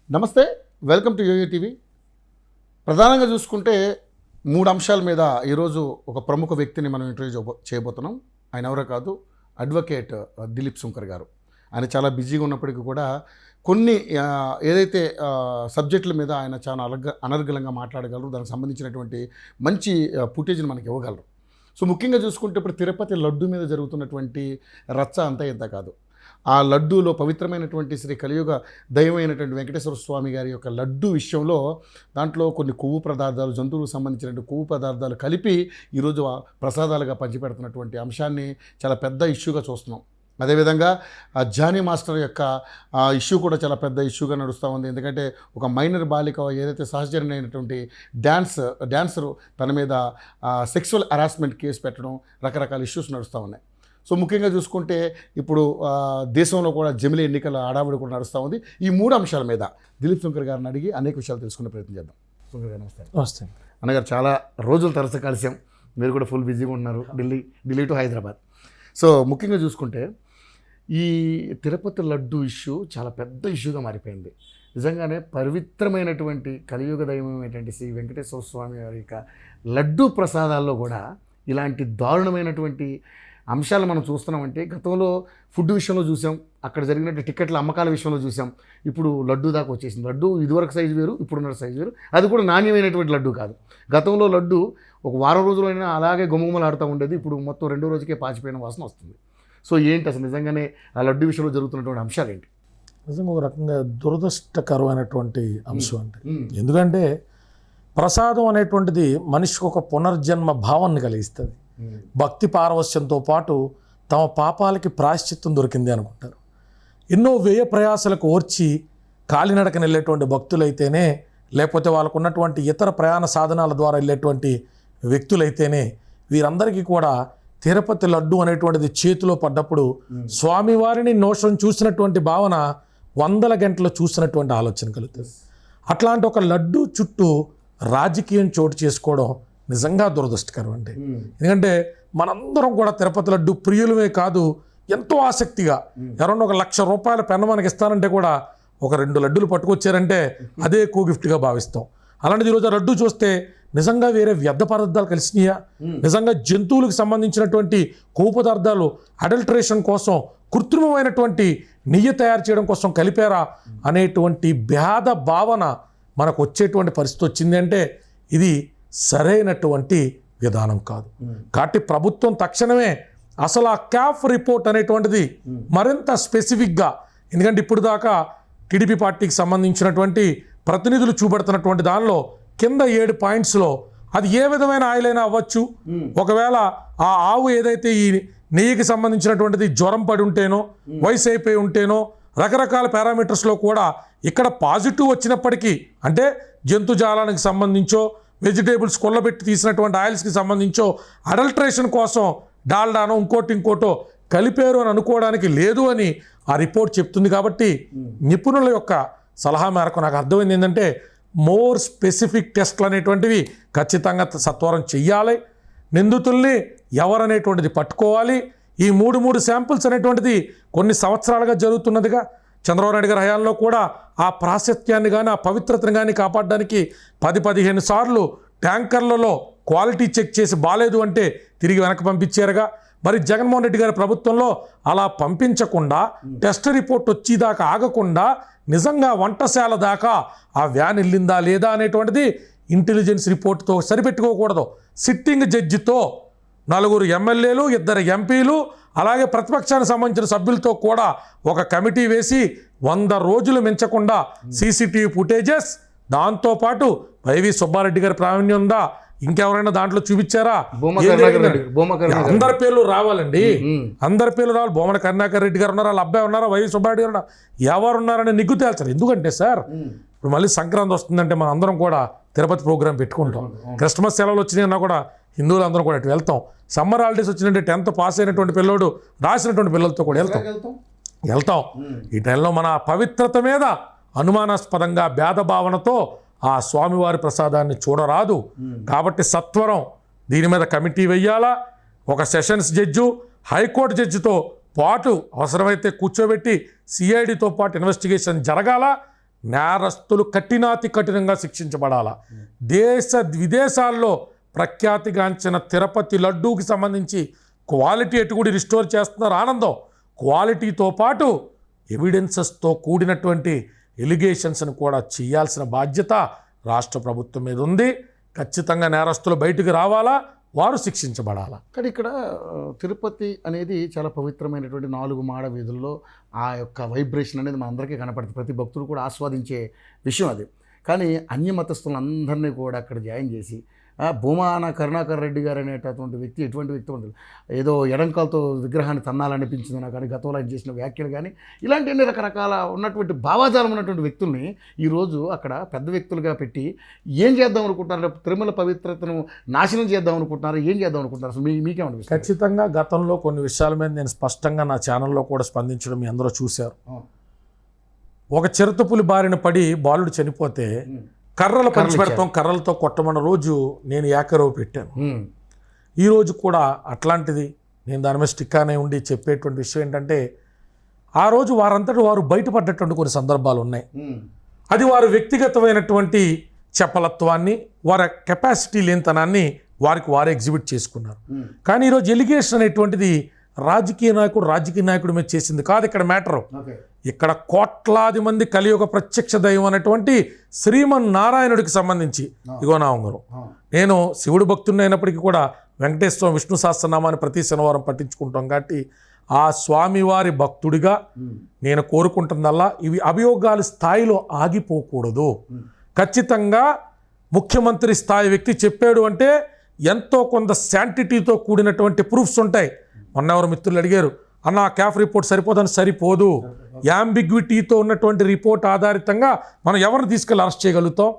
నమస్తే, welcome to yo-yo TV. ప్రధానంగా చూసుకుంటే 3 అంశాల మీద ఈరోజు ఒక ప్రముఖ వ్యక్తిని మనం ఇంటర్వ్యూ చేయబోతున్నాం. ఆయన ఎవరో కాదు, అడ్వకేట్ దిలీప్ శంకర్ గారు. ఆయన చాలా బిజీగా ఉన్నప్పటికీ కూడా కొన్ని ఏదైతే సబ్జెక్టుల మీద ఆయన చాలా అనర్గళంగా మాట్లాడగలరు, దానికి సంబంధించినటువంటి మంచి ఫుటేజ్ని మనకి ఇవ్వగలరు. సో ముఖ్యంగా చూసుకుంటే ఇప్పుడు తిరుపతి లడ్డు మీద జరుగుతున్నటువంటి రచ్చ అంతా ఇంత కాదు. ఆ లడ్డూలో పవిత్రమైనటువంటి శ్రీ కలియుగ దైవమైనటువంటి వెంకటేశ్వర స్వామి గారి యొక్క లడ్డు విషయంలో దాంట్లో కొన్ని కొవ్వు పదార్థాలు, జంతువులకు సంబంధించినటువంటి కొవ్వు పదార్థాలు కలిపి ఈరోజు ప్రసాదాలుగా పంచిపెడుతున్నటువంటి అంశాన్ని చాలా పెద్ద ఇష్యూగా చూస్తున్నాం. అదేవిధంగా జానీ మాస్టర్ యొక్క ఇష్యూ కూడా చాలా పెద్ద ఇష్యూగా నడుస్తూ ఉంది. ఎందుకంటే ఒక మైనర్ బాలిక ఏదైతే సహచరణ అయినటువంటి డాన్సరు తన మీద సెక్సువల్ హరాస్మెంట్ కేసు పెట్టడం, రకరకాల ఇష్యూస్ నడుస్తూ ఉన్నాయి. సో ముఖ్యంగా చూసుకుంటే ఇప్పుడు దేశంలో కూడా జమిలీ ఎన్నికల హడావుడి కూడా నడుస్తూ ఉంది. ఈ 3 అంశాల మీద దిలీప్ శంకర్ గారిని అడిగి అనేక విషయాలు తెలుసుకునే ప్రయత్నం చేద్దాం. శంకర్ గారు నమస్తే. నమస్తే అన్నగారు, చాలా రోజులు తరచు కలిసాం. మీరు కూడా ఫుల్ బిజీగా ఉన్నారు, ఢిల్లీ టు హైదరాబాద్. సో ముఖ్యంగా చూసుకుంటే ఈ తిరుపతి లడ్డు ఇష్యూ చాలా పెద్ద ఇష్యూగా మారిపోయింది. నిజంగానే పవిత్రమైనటువంటి కలియుగ దైవమైనటువంటి శ్రీ వెంకటేశ్వర స్వామి వారి యొక్క లడ్డు ప్రసాదాల్లో కూడా ఇలాంటి దారుణమైనటువంటి అంశాలు మనం చూస్తున్నామంటే, గతంలో ఫుడ్ విషయంలో చూసాం, అక్కడ జరిగినట్టు టికెట్ల అమ్మకాల విషయంలో చూసాం. ఇప్పుడు లడ్డు దాకా వచ్చేసింది. లడ్డు ఇదివరకు సైజు వేరు, ఇప్పుడున్న సైజు వేరు. అది కూడా నాణ్యమైనటువంటి లడ్డు కాదు. గతంలో లడ్డు ఒక వారం రోజులైనా అలాగే గుమగుమలాడుతూ ఉండేది. ఇప్పుడు మొత్తం 2వ రోజుకే పాచిపోయిన వాసన వస్తుంది. సో ఏంటి అసలు నిజంగానే ఆ లడ్డు విషయంలో జరుగుతున్నటువంటి అంశాలు ఏంటి? నిజంగా ఒక రకంగా దురదృష్టకరమైనటువంటి అంశం అంటే, ఎందుకంటే ప్రసాదం అనేటువంటిది మనిషికి ఒక పునర్జన్మ భావాన్ని కలిగిస్తుంది. భక్తి పారవస్యంతో పాటు తమ పాపాలకి ప్రాయశ్చిత్తం దొరికింది అనుకుంటారు. ఎన్నో వ్యయ ప్రయాసాలకు ఓర్చి కాలినడకన వెళ్ళేటువంటి భక్తులైతేనే, లేకపోతే వాళ్ళకు ఉన్నటువంటి ఇతర ప్రయాణ సాధనాల ద్వారా వెళ్ళేటువంటి వ్యక్తులైతేనే, వీరందరికీ కూడా తిరుపతి లడ్డు అనేటువంటిది చేతిలో పడ్డప్పుడు స్వామివారిని నోషం చూసినటువంటి భావన 100 గంటలు చూసినటువంటి ఆలోచన కలుగుతుంది. అట్లాంటి ఒక లడ్డు చుట్టూ రాజకీయం చోటు చేసుకోవడం నిజంగా దురదృష్టకరం అండి. ఎందుకంటే మనందరం కూడా తిరుపతి లడ్డు ప్రియులమే కాదు, ఎంతో ఆసక్తిగా ఎవరన్నా ఒక ₹1,00,000 పెన్ను మనకి ఇస్తానంటే కూడా ఒక 2 లడ్డులు పట్టుకొచ్చారంటే అదే ఎక్కువ గిఫ్ట్గా భావిస్తాం. అలాంటిది ఈరోజు లడ్డు చూస్తే నిజంగా వేరే వ్యర్థ పదార్థాలు కలిసినాయా, నిజంగా జంతువులకు సంబంధించినటువంటి కొవ్వు పదార్థాలు అడల్టరేషన్ కోసం, కృత్రిమమైనటువంటి నెయ్యి తయారు చేయడం కోసం కలిపారా అనేటువంటి భేద భావన మనకు వచ్చేటువంటి పరిస్థితి వచ్చింది. అంటే ఇది సరైనటువంటి విధానం కాదు. కాబట్టి ప్రభుత్వం తక్షణమే అసలు ఆ క్యాఫ్ రిపోర్ట్ అనేటువంటిది మరింత స్పెసిఫిక్గా, ఎందుకంటే ఇప్పుడు దాకా టీడీపీ పార్టీకి సంబంధించినటువంటి ప్రతినిధులు చూపెడుతున్నటువంటి దానిలో కింద 7 పాయింట్స్లో అది ఏ విధమైన ఆయిల్ అయినా అవ్వచ్చు. ఒకవేళ ఆ ఆవు ఏదైతే ఈ నెయ్యికి సంబంధించినటువంటిది జ్వరం పడి ఉంటేనో, వయసు అయిపోయి ఉంటేనో, రకరకాల పారామీటర్స్లో కూడా ఇక్కడ పాజిటివ్ వచ్చినప్పటికీ, అంటే జంతుజాలానికి సంబంధించో, వెజిటేబుల్స్ కొల్లబెట్టి తీసినటువంటి ఆయిల్స్కి సంబంధించో అడల్టరేషన్ కోసం డాల్డానో ఇంకోటో కలిపారు అని అనుకోవడానికి లేదు అని ఆ రిపోర్ట్ చెప్తుంది. కాబట్టి నిపుణుల యొక్క సలహా మేరకు నాకు అర్థమైంది ఏంటంటే, మోర్ స్పెసిఫిక్ టెస్ట్లు అనేటువంటివి ఖచ్చితంగా సత్వరం చెయ్యాలి. నిందితుల్ని ఎవరనేటువంటిది పట్టుకోవాలి. ఈ 3 శాంపిల్స్ అనేటువంటిది కొన్ని సంవత్సరాలుగా జరుగుతున్నదిగా. చంద్రబాబు నాయుడు గారి హయాంలో కూడా ఆ ప్రాశస్త్యాన్ని కానీ, ఆ పవిత్రతను కానీ కాపాడడానికి 10-15 సార్లు ట్యాంకర్లలో క్వాలిటీ చెక్ చేసి బాలేదు అంటే తిరిగి వెనక్కి పంపించారుగా. మరి జగన్మోహన్ రెడ్డి గారి ప్రభుత్వంలో అలా పంపించకుండా, టెస్ట్ రిపోర్ట్ వచ్చేదాకా ఆగకుండా నిజంగా వంటశాల దాకా ఆ వ్యాన్ వెళ్ళిందా లేదా అనేటువంటిది ఇంటెలిజెన్స్ రిపోర్ట్తో సరిపెట్టుకోకూడదు. సిట్టింగ్ జడ్జితో 4 ఎమ్మెల్యేలు, 2 ఎంపీలు, అలాగే ప్రతిపక్షానికి సంబంధించిన సభ్యులతో కూడా ఒక కమిటీ వేసి 100 రోజులు మించకుండా సీసీటీవీ ఫుటేజెస్, దాంతోపాటు వైవి సుబ్బారెడ్డి గారి ప్రావీణ్యం ఉందా, ఇంకెవరైనా దాంట్లో చూపించారా, అందరి పేర్లు రావాలండి. అందరి పేర్లు రావాలి. బొమ్మన కరుణాకర్ రెడ్డి గారు ఉన్నారా, వాళ్ళ అబ్బాయి ఉన్నారా, వైవి సుబ్బారెడ్డి గారు ఉన్నారా, ఎవరున్నారని నిగ్గు తేల్చారు. ఎందుకంటే సార్, ఇప్పుడు మళ్ళీ సంక్రాంతి వస్తుందంటే మనం అందరం కూడా తిరుపతి ప్రోగ్రాం పెట్టుకుంటాం. క్రిస్మస్ సెలవులు వచ్చినాయన్నా కూడా హిందువులు అందరం కూడా ఇటు వెళ్తాం. సమ్మర్ హాలిడేస్ వచ్చినట్టు 10th పాస్ అయినటువంటి పిల్లోడు రాసినటువంటి పిల్లలతో కూడా వెళ్తాం. ఈ టైంలో మన పవిత్రత మీద అనుమానాస్పదంగా భేదభావనతో ఆ స్వామివారి ప్రసాదాన్ని చూడరాదు. కాబట్టి సత్వరం దీని మీద కమిటీ వెయ్యాలా. ఒక సెషన్స్ జడ్జు, హైకోర్టు జడ్జితో పాటు అవసరమైతే కూర్చోబెట్టి సిఐడితో పాటు ఇన్వెస్టిగేషన్ జరగాల. నేరస్తులు కఠినాతి కఠినంగా శిక్షించబడాలా. దేశ విదేశాల్లో ప్రఖ్యాతిగాంచిన తిరుపతి లడ్డూకి సంబంధించి క్వాలిటీ ఎటుకుడి రిస్టోర్ చేస్తున్నారు, ఆనందం. క్వాలిటీతో పాటు ఎవిడెన్సెస్తో కూడినటువంటి ఎలిగేషన్స్ని కూడా చేయాల్సిన బాధ్యత రాష్ట్ర ప్రభుత్వం మీద ఉంది. ఖచ్చితంగా నేరస్తులు బయటికి రావాలా, వారు శిక్షించబడాలా. కానీ ఇక్కడ తిరుపతి అనేది చాలా పవిత్రమైనటువంటి 4 మాడ వీధుల్లో ఆ యొక్క వైబ్రేషన్ అనేది మనందరికీ కనపడుతుంది. ప్రతి భక్తుడు కూడా ఆస్వాదించే విషయం అది. కానీ అన్య మతస్థులందరినీ కూడా అక్కడ జాయిన్ చేసి భూమాన కరుణాకర్ రెడ్డి గారు అనేటటువంటి వ్యక్తి ఎటువంటి వ్యక్తి ఉంటుంది, ఏదో ఎడంకాలతో విగ్రహాన్ని తన్నాలనిపించింది నాకు, కానీ గతంలో ఆయన చేసిన వ్యాఖ్యలు కానీ ఇలాంటి అన్ని రకరకాల ఉన్నటువంటి భావాజాలం ఉన్నటువంటి వ్యక్తుల్ని ఈరోజు అక్కడ పెద్ద వ్యక్తులుగా పెట్టి ఏం చేద్దాం అనుకుంటున్నారు? తిరుమల పవిత్రతను నాశనం చేద్దాం అనుకుంటున్నారు? ఏం చేద్దాం అనుకుంటున్నారు? అసలు మీకేమనిపిస్తుంది? ఖచ్చితంగా గతంలో కొన్ని విషయాల మీద నేను స్పష్టంగా నా ఛానల్లో కూడా స్పందించడం మీ అందరూ చూశారు. ఒక చిరుతపులి బారిన పడి బాలుడు చనిపోతే కర్రలు పంచిపెడతాం, కర్రలతో కొట్టమన్న రోజు నేను ఏకరవు పెట్టాను. ఈరోజు కూడా అట్లాంటిది నేను దాని మీద స్టిక్ అనే ఉండి చెప్పేటువంటి విషయం ఏంటంటే, ఆ రోజు వారంతటి వారు బయటపడ్డటువంటి కొన్ని సందర్భాలు ఉన్నాయి. అది వారు వ్యక్తిగతమైనటువంటి చపలత్వాన్ని, వారి కెపాసిటీ లేనితనాన్ని వారికి వారే ఎగ్జిబిట్ చేసుకున్నారు. కానీ ఈరోజు ఎలిగేషన్ అనేటువంటిది రాజకీయ నాయకుడి మీద చేసింది కాదు. ఇక్కడ మ్యాటరు, ఇక్కడ కోట్లాది మంది కలియుగ ప్రత్యక్ష దైవం అనేటువంటి శ్రీమన్నారాయణుడికి సంబంధించి ఇగో నా ఉంగరం. నేను శివుడు భక్తుడిని అయినప్పటికీ కూడా వెంకటేశ్వర విష్ణు సహస్రనామాన్ని ప్రతి శనివారం పట్టించుకుంటాం. కాబట్టి ఆ స్వామివారి భక్తుడిగా నేను కోరుకుంటుందల్లా ఇవి అభియోగాల స్థాయిలో ఆగిపోకూడదు. ఖచ్చితంగా ముఖ్యమంత్రి స్థాయి వ్యక్తి చెప్పాడు అంటే ఎంతో కొంత శాంటిటీతో కూడినటువంటి ప్రూఫ్స్ ఉంటాయి. మొన్న ఎవరు మిత్రులు అడిగారు, అన్న క్యాఫ్ రిపోర్ట్ సరిపోదని. సరిపోదు. యాంబిగ్విటీతో ఉన్నటువంటి రిపోర్ట్ ఆధారితంగా మనం ఎవరిని తీసుకెళ్ళి అరెస్ట్ చేయగలుగుతాం?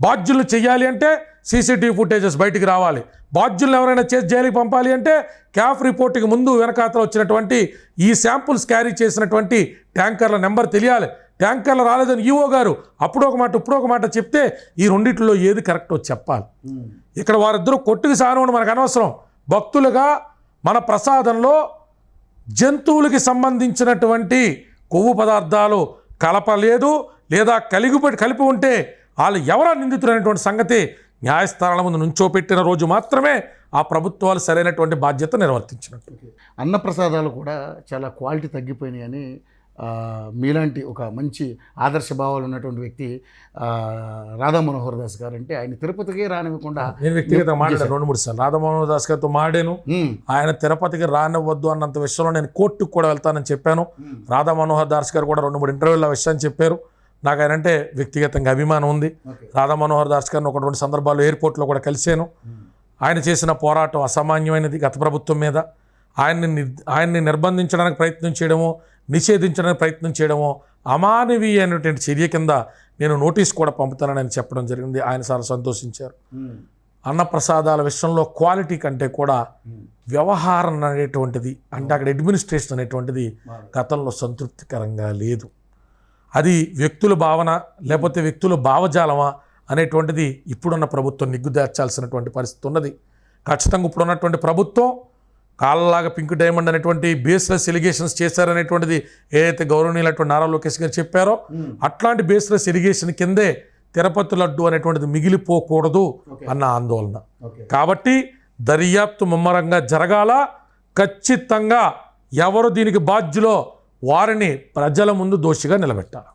బాధ్యులు చేయాలి అంటే సీసీటీవీ ఫుటేజెస్ బయటికి రావాలి. బాధ్యులను ఎవరైనా చేసి జైలుకి పంపాలి అంటే క్యాఫ్ రిపోర్ట్కి ముందు వెనకాతలో వచ్చినటువంటి ఈ శాంపుల్స్ క్యారీ చేసినటువంటి ట్యాంకర్ల నెంబర్ తెలియాలి. ట్యాంకర్లు రాలేదని ఈఓ గారు అప్పుడు ఒక మాట ఇప్పుడు ఒక మాట చెప్తే ఈ రెండిట్లో ఏది కరెక్టో చెప్పాలి. ఇక్కడ వారిద్దరూ కొట్టుకు సానవడం మనకు అనవసరం. భక్తులుగా మన ప్రసాదంలో జంతువులకి సంబంధించినటువంటి కొవ్వు పదార్థాలు కలపలేదు లేదా కలిపి ఉంటే వాళ్ళు ఎవరా నిందితులు అనేటువంటి సంగతి న్యాయస్థానాల ముందు నుంచోపెట్టిన రోజు మాత్రమే ఆ ప్రభుత్వాలు సరైనటువంటి బాధ్యత నిర్వర్తించినట్టు. అన్నప్రసాదాలు కూడా చాలా క్వాలిటీ తగ్గిపోయినాయని మీలాంటి ఒక మంచి ఆదర్శ భావాలు ఉన్నటువంటి వ్యక్తి రాధా మనోహర్ దాస్ గారు అంటే ఆయన తిరుపతికి రానివ్వకుండా నేను వ్యక్తిగతంగా మాట్లాడాను 2-3 సార్లు. రాధా మనోహర్ దాస్ గారితో మాడాను. ఆయన తిరుపతికి రానివ్వద్దు అన్నంత విషయంలో నేను కోర్టుకు కూడా వెళ్తానని చెప్పాను. రాధా మనోహర్ దాస్ గారు కూడా 2-3 ఇంటర్వ్యూల విషయాన్ని చెప్పారు. నాకు ఆయన అంటే వ్యక్తిగతంగా అభిమానం ఉంది. రాధా మనోహర్ దాస్ గారిని 1-2 సందర్భాల్లో ఎయిర్పోర్ట్లో కూడా కలిశాను. ఆయన చేసిన పోరాటం అసామాన్యమైనది. గత ప్రభుత్వం మీద ఆయన్ని నిర్బంధించడానికి ప్రయత్నం చేయడమో నిషేధించడానికి ప్రయత్నం చేయడమో అమానవీయమైనటువంటి చర్య కింద నేను నోటీస్ కూడా పంపుతానని ఆయన చెప్పడం జరిగింది. ఆయన చాలా సంతోషించారు. అన్నప్రసాదాల విషయంలో క్వాలిటీ కంటే కూడా వ్యవహారం అనేటువంటిది అంటే అక్కడ అడ్మినిస్ట్రేషన్ అనేటువంటిది గతంలో సంతృప్తికరంగా లేదు. అది వ్యక్తుల భావన లేకపోతే వ్యక్తుల భావజాలమా అనేటువంటిది ఇప్పుడున్న ప్రభుత్వం నిగ్గుదార్చాల్సినటువంటి పరిస్థితి ఉన్నది. ఖచ్చితంగా ఇప్పుడున్నటువంటి ప్రభుత్వం కాళ్ళలాగా పింక్ డైమండ్ అనేటువంటి బేస్లెస్ ఎలిగేషన్స్ చేశారనేటువంటిది ఏదైతే గౌరవనీయులైనటువంటి నారా లోకేష్ గారు చెప్పారో అట్లాంటి బేస్లెస్ ఎలిగేషన్ కిందే తిరుపతి లడ్డు అనేటువంటిది మిగిలిపోకూడదు అన్న ఆందోళన. కాబట్టి దర్యాప్తు ముమ్మరంగా జరగాల. ఖచ్చితంగా ఎవరు దీనికి బాధ్యులో వారిని ప్రజల ముందు దోషిగా నిలబెట్టాలి.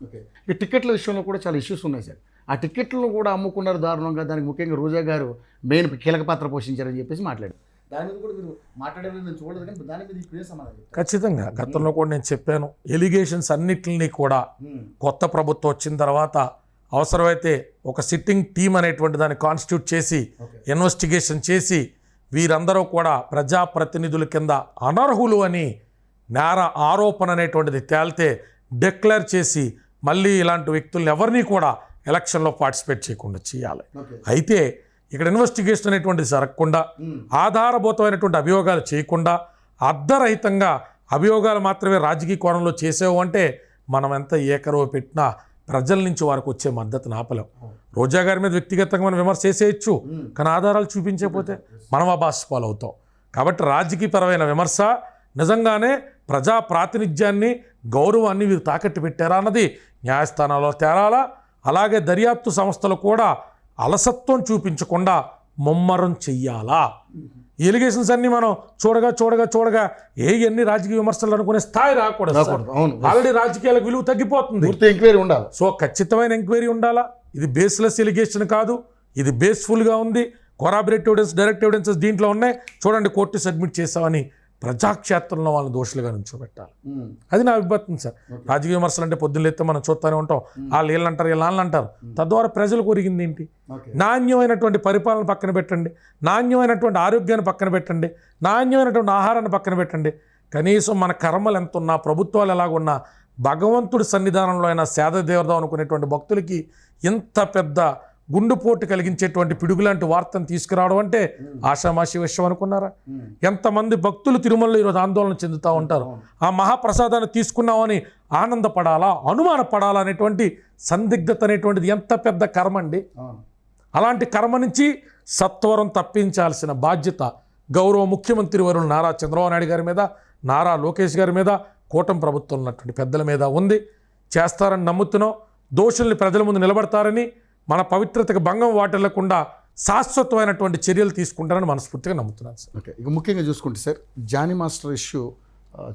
ఈ టికెట్ల విషయంలో కూడా చాలా ఇష్యూస్ ఉన్నాయి సార్. ఆ టికెట్లను కూడా అమ్ముకున్నారు దారుణంగా. దానికి ముఖ్యంగా రోజా గారు మెయిన్ కీలక పాత్ర పోషించారని చెప్పేసి మాట్లాడారు. దాని మీద కూడా మీరు మాట్లాడేది నేను చూడదు, కానీ దాని మీద ఇప్పుడే సమాధానం. ఖచ్చితంగా గతంలో కూడా నేను చెప్పాను, ఎలిగేషన్స్ అన్నిటిని కూడా కొత్త ప్రభుత్వం వచ్చిన తర్వాత అవసరమైతే ఒక సిట్టింగ్ టీం అనేటువంటి దాన్ని కాన్స్టిట్యూట్ చేసి ఇన్వెస్టిగేషన్ చేసి వీరందరూ కూడా ప్రజాప్రతినిధుల కింద అనర్హులు అని నేర ఆరోపణ అనేటువంటిది తేలితే డిక్లేర్ చేసి మళ్ళీ ఇలాంటి వ్యక్తులను ఎవరిని కూడా ఎలక్షన్లో పార్టిసిపేట్ చేయకుండా చేయాలి. అయితే ఇక్కడ ఇన్వెస్టిగేషన్ అనేటువంటిది జరగకుండా ఆధారభూతమైనటువంటి అభియోగాలు చేయకుండా అర్ధరహితంగా అభియోగాలు మాత్రమే రాజకీయ కోణంలో చేసావు అంటే మనం ఎంత ఏకరవ పెట్టినా ప్రజల నుంచి వారికి వచ్చే మద్దతును ఆపలేం. రోజా గారి మీద వ్యక్తిగతంగా మనం విమర్శ చేసేయచ్చు, కానీ ఆధారాలు చూపించకపోతే మనం ఆ భాష పాలవుతాం. కాబట్టి రాజకీయపరమైన విమర్శ నిజంగానే ప్రజా ప్రాతినిధ్యాన్ని గౌరవాన్ని వీరు తాకట్టు పెట్టారా అన్నది న్యాయస్థానాల్లో తేరాలా. అలాగే దర్యాప్తు సంస్థలు కూడా అలసత్వం చూపించకుండా ముమ్మరం చెయ్యాలా. ఎలిగేషన్స్ అన్ని మనం చూడగా ఎన్ని రాజకీయ విమర్శలు అనుకునే స్థాయి రాకూడదు. ఆల్రెడీ రాజకీయాలకు విలువ తగ్గిపోతుంది. ఎంక్వైరీ ఉండాలి. సో ఖచ్చితమైన ఎంక్వైరీ ఉండాలా. ఇది బేస్లెస్ ఎలిగేషన్ కాదు, ఇది బేస్ఫుల్గా ఉంది. కొరాబరేటివ్ ఎవిడెన్స్, డైరెక్ట్ ఎవిడెన్సెస్ దీంట్లో ఉన్నాయి. చూడండి, కోర్టు సబ్మిట్ చేసామని ప్రజాక్షేత్రంలో వాళ్ళని దోషులుగా నుంచోబెట్టాలి. అది నా అభిప్రాయం సార్. రాజకీయ విమర్శలు అంటే పొద్దున్నెత్తే మనం చూస్తూనే ఉంటాం. వాళ్ళు వీళ్ళు అంటారు, వీళ్ళు అంటారు. తద్వారా ప్రజలకు ఒరిగింది ఏంటి? నాణ్యమైనటువంటి పరిపాలన పక్కన పెట్టండి, నాణ్యమైనటువంటి ఆరోగ్యాన్ని పక్కన పెట్టండి, నాణ్యమైనటువంటి ఆహారాన్ని పక్కన పెట్టండి. కనీసం మన కర్మలు ఎంత ఉన్నా, ప్రభుత్వాలు ఎలాగున్నా, భగవంతుడి సన్నిధానంలో అయినా సేద దేవదాం అనుకునేటువంటి భక్తులకి ఇంత పెద్ద గుండెపోటు కలిగించేటువంటి పిడుగులాంటి వార్తను తీసుకురావడం అంటే ఆషామాషి విషయం అనుకున్నారా? ఎంతమంది భక్తులు తిరుమలలో ఈరోజు ఆందోళన చెందుతూ ఉంటారు. ఆ మహాప్రసాదాన్ని తీసుకున్నామని ఆనందపడాలా, అనుమానపడాలా అనేటువంటి సందిగ్ధత అనేటువంటిది ఎంత పెద్ద కర్మ అండి. అలాంటి కర్మ నుంచి సత్వరం తప్పించాల్సిన బాధ్యత గౌరవ ముఖ్యమంత్రి వర్యులు నారా చంద్రబాబు నాయుడు గారి మీద, నారా లోకేష్ గారి మీద, కూటమి ప్రభుత్వం ఉన్నటువంటి పెద్దల మీద ఉంది. చేస్తారని నమ్ముతున్నాం. దోషుల్ని ప్రజల ముందు నిలబడతారని, మన పవిత్రతకు భంగం వాటిల్లకుండా శాశ్వతమైనటువంటి చర్యలు తీసుకుంటారని మనస్ఫూర్తిగా నమ్ముతున్నాను సార్. ఓకే, ఇక ముఖ్యంగా చూసుకుంటే సార్, జానీ మాస్టర్ ఇష్యూ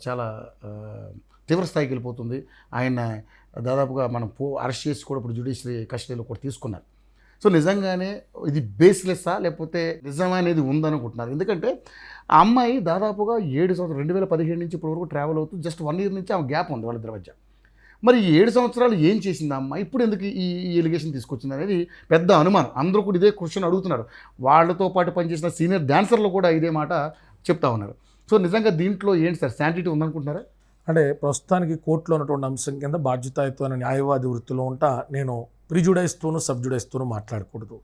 చాలా తీవ్ర స్థాయికి వెళ్ళిపోతుంది. ఆయన దాదాపుగా మనం అరెస్ట్ చేసి కూడా ఇప్పుడు జ్యుడిషియరీ కస్టడీలో కూడా తీసుకున్నారు. సో నిజంగానే ఇది బేస్లెస్సా లేకపోతే నిజమనేది ఉందనుకుంటున్నారు? ఎందుకంటే ఆ అమ్మాయి దాదాపుగా 7 సంవత్సరాలు 2017 నుంచి ఇప్పటి వరకు ట్రావెల్ అవుతూ జస్ట్ 1 ఇయర్ నుంచి ఆమె గ్యాప్ ఉంది వాళ్ళిద్దరి మధ్య. మరి 7 సంవత్సరాలు ఏం చేసింది అమ్మ? ఇప్పుడు ఎందుకు ఈ ఎలిగేషన్ తీసుకొచ్చింది అనేది పెద్ద అనుమానం. అందరూ కూడా ఇదే క్వశ్చన్ అడుగుతున్నారు. వాళ్ళతో పాటు పనిచేసిన సీనియర్ డాన్సర్లు కూడా ఇదే మాట చెప్తా ఉన్నారు. సో నిజంగా దీంట్లో ఏంటి సార్, శాంటిటీ ఉందనుకుంటున్నారా? అంటే ప్రస్తుతానికి కోర్టులో ఉన్నటువంటి అంశం కింద బాధ్యతాయుతమైన న్యాయవాది వృత్తిలో ఉంటా నేను ప్రిజుడైస్తూను సబ్జుడైస్తూను మాట్లాడకూడదు.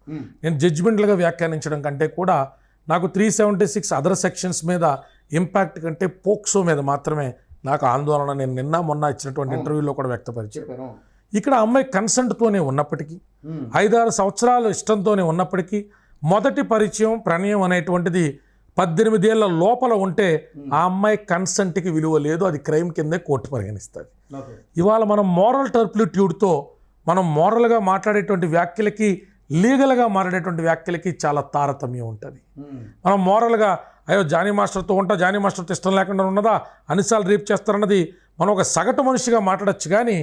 నేను జడ్జిమెంట్లుగా వ్యాఖ్యానించడం కంటే కూడా నాకు 376 అదర్ సెక్షన్స్ మీద ఇంపాక్ట్ కంటే పోక్సో మీద మాత్రమే నాకు ఆందోళన నేను నిన్న మొన్న ఇచ్చినటువంటి ఇంటర్వ్యూలో కూడా వ్యక్తపరిచాను. ఇక్కడ అమ్మాయి కన్సెంట్తోనే ఉన్నప్పటికీ, 5-6 సంవత్సరాలు ఇష్టంతోనే ఉన్నప్పటికీ, మొదటి పరిచయం ప్రణయం అనేటువంటిది 18 ఏళ్ల లోపల ఉంటే ఆ అమ్మాయి కన్సెంట్కి విలువ లేదు. అది క్రైమ్ కిందే కోర్టు పరిగణిస్తుంది. ఇవాళ మనం మోరల్ టర్ప్లిట్యూడ్తో మనం మోరల్గా మాట్లాడేటువంటి వ్యాఖ్యలకి, లీగల్గా మాట్లాడేటువంటి వ్యాఖ్యలకి చాలా తారతమ్యం ఉంటుంది. మనం మోరల్గా అయ్యో జానీ మాస్టర్తో ఉంటా, జానీ మాస్టర్తో ఇష్టం లేకుండా ఉన్నదా, అన్నిసార్లు రేపు చేస్తారన్నది మనం ఒక సగటు మనిషిగా మాట్లాడచ్చు. కానీ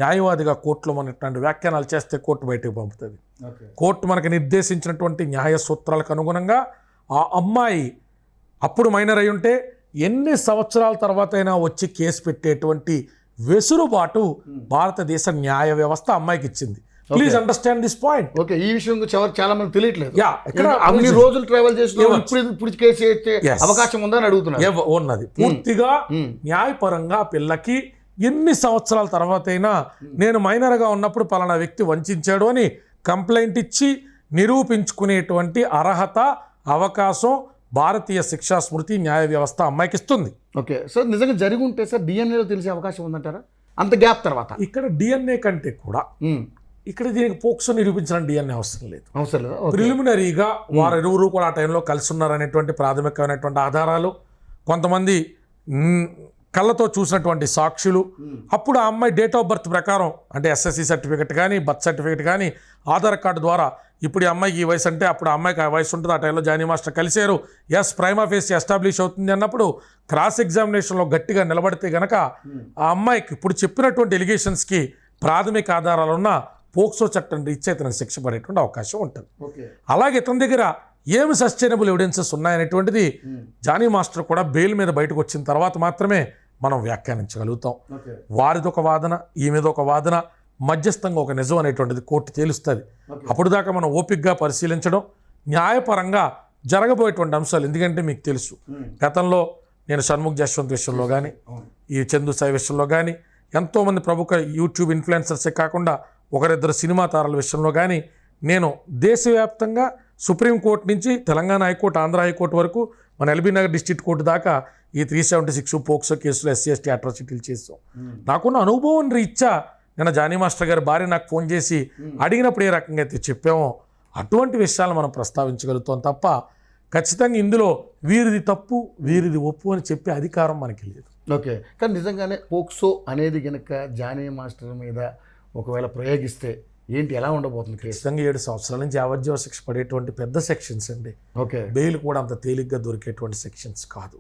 న్యాయవాదిగా కోర్టులో మనం ఇట్లాంటి వ్యాఖ్యానాలు చేస్తే కోర్టు బయటకు పంపుతుంది. కోర్టు మనకు నిర్దేశించినటువంటి న్యాయ సూత్రాలకు అనుగుణంగా ఆ అమ్మాయి అప్పుడు మైనర్ అయి ఉంటే ఎన్ని సంవత్సరాల తర్వాత అయినా వచ్చి కేసు పెట్టేటువంటి వెసులుబాటు భారతదేశ న్యాయ వ్యవస్థ అమ్మాయికి ఇచ్చింది. Please understand this point. Okay, ఈ విషయం చాలా మంది తెలియట్లేదు. అన్ని రోజులు ట్రావెల్ చేసిన ఇప్పుడు కేసు చేసే అవకాశం ఉందని అడుగుతున్నారు. ఉన్నది పూర్తిగా న్యాయపరంగా పిల్లకి ఎన్ని సంవత్సరాల తర్వాత అయినా నేను మైనర్గా ఉన్నప్పుడు పలానా వ్యక్తి వంచాడు అని కంప్లైంట్ ఇచ్చి నిరూపించుకునేటువంటి అర్హత, అవకాశం భారతీయ శిక్షా స్మృతి న్యాయ వ్యవస్థ అమ్మాయికి ఇస్తుంది. ఓకే సార్, నిజంగా జరిగి ఉంటే సార్ డిఎన్ఏలో తెలిసే అవకాశం ఉందంటారా? అంత గ్యాప్ తర్వాత ఇక్కడ డిఎన్ఏ కంటే కూడా ఇక్కడ దీనికి పోక్సో నిరూపించడం డిఎన్ఏ అవసరం లేదు. ప్రిలిమినరీగా వారిరువురు కూడా ఆ టైంలో కలిసి ఉన్నారనేటువంటి ప్రాథమికమైనటువంటి ఆధారాలు, కొంతమంది కళ్ళతో చూసినటువంటి సాక్షులు, అప్పుడు ఆ అమ్మాయి డేట్ ఆఫ్ బర్త్ ప్రకారం అంటే ఎస్ఎస్సి సర్టిఫికెట్ కానీ, బర్త్ సర్టిఫికెట్ కానీ, ఆధార్ కార్డు ద్వారా ఇప్పుడు ఈ అమ్మాయికి ఈ వయసు అంటే అప్పుడు అమ్మాయికి ఆ వయసు ఉంటుంది. ఆ టైంలో జానీ మాస్టర్ కలిశారు. ఎస్, ప్రైమా ఫేస్ ఎస్టాబ్లిష్ అవుతుంది అన్నప్పుడు క్రాస్ ఎగ్జామినేషన్లో గట్టిగా నిలబడితే గనక ఆ అమ్మాయికి ఇప్పుడు చెప్పినటువంటి ఎలిగేషన్స్కి ప్రాథమిక ఆధారాలున్న పోక్సో చట్టం రీచ్ అయితే శిక్ష పడేటువంటి అవకాశం ఉంటుంది. అలాగే ఇతని దగ్గర ఏమి సస్టైనబుల్ ఎవిడెన్సెస్ ఉన్నాయనేటువంటిది జానీ మాస్టర్ కూడా బెయిల్ మీద బయటకు వచ్చిన తర్వాత మాత్రమే మనం వ్యాఖ్యానించగలుగుతాం. వారిది ఒక వాదన, ఈమెది ఒక వాదన, మధ్యస్థంగా ఒక నిజం అనేటువంటిది కోర్టు తేలుస్తుంది. అప్పుడు దాకా మనం ఓపికగా పరిశీలించడం, న్యాయపరంగా జరగబోయేటువంటి అంశాలు. ఎందుకంటే మీకు తెలుసు, గతంలో నేను షణ్ముఖ్ జశ్వంత్ విషయంలో కానీ, ఈ చందు సాయి విషయంలో కానీ, ఎంతోమంది ప్రముఖ యూట్యూబ్ ఇన్ఫ్లుయెన్సర్సే కాకుండా ఒకరిద్దరు సినిమా తారల విషయంలో కానీ నేను దేశవ్యాప్తంగా సుప్రీంకోర్టు నుంచి తెలంగాణ హైకోర్టు, ఆంధ్ర హైకోర్టు వరకు, మన ఎల్బీ నగర్ డిస్ట్రిక్ట్ కోర్టు దాకా ఈ 376 పోక్సో కేసులో SC/ST అట్రాసిటీలు చేసాం. నాకున్న అనుభవం రీత్యా నిన్న జానీ మాస్టర్ గారి భార్య నాకు ఫోన్ చేసి అడిగినప్పుడు ఏ రకంగా అయితే చెప్పామో అటువంటి విషయాలు మనం ప్రస్తావించగలుగుతాం తప్ప ఖచ్చితంగా ఇందులో వీరిది తప్పు వీరిది ఒప్పు అని చెప్పే అధికారం మనకి లేదు. ఓకే, కానీ నిజంగానే పోక్సో అనేది కనుక జానీ మాస్టర్ మీద ఒకవేళ ప్రయోగిస్తే ఏంటి, ఎలా ఉండబోతుంది కేసు? ఖచ్చితంగా 7 సంవత్సరాల నుంచి యావజ్జీవ శిక్ష పడేటువంటి పెద్ద సెక్షన్స్ అండి. ఓకే, బెయిల్ కూడా అంత తేలిగ్గా దొరికేటువంటి సెక్షన్స్ కాదు.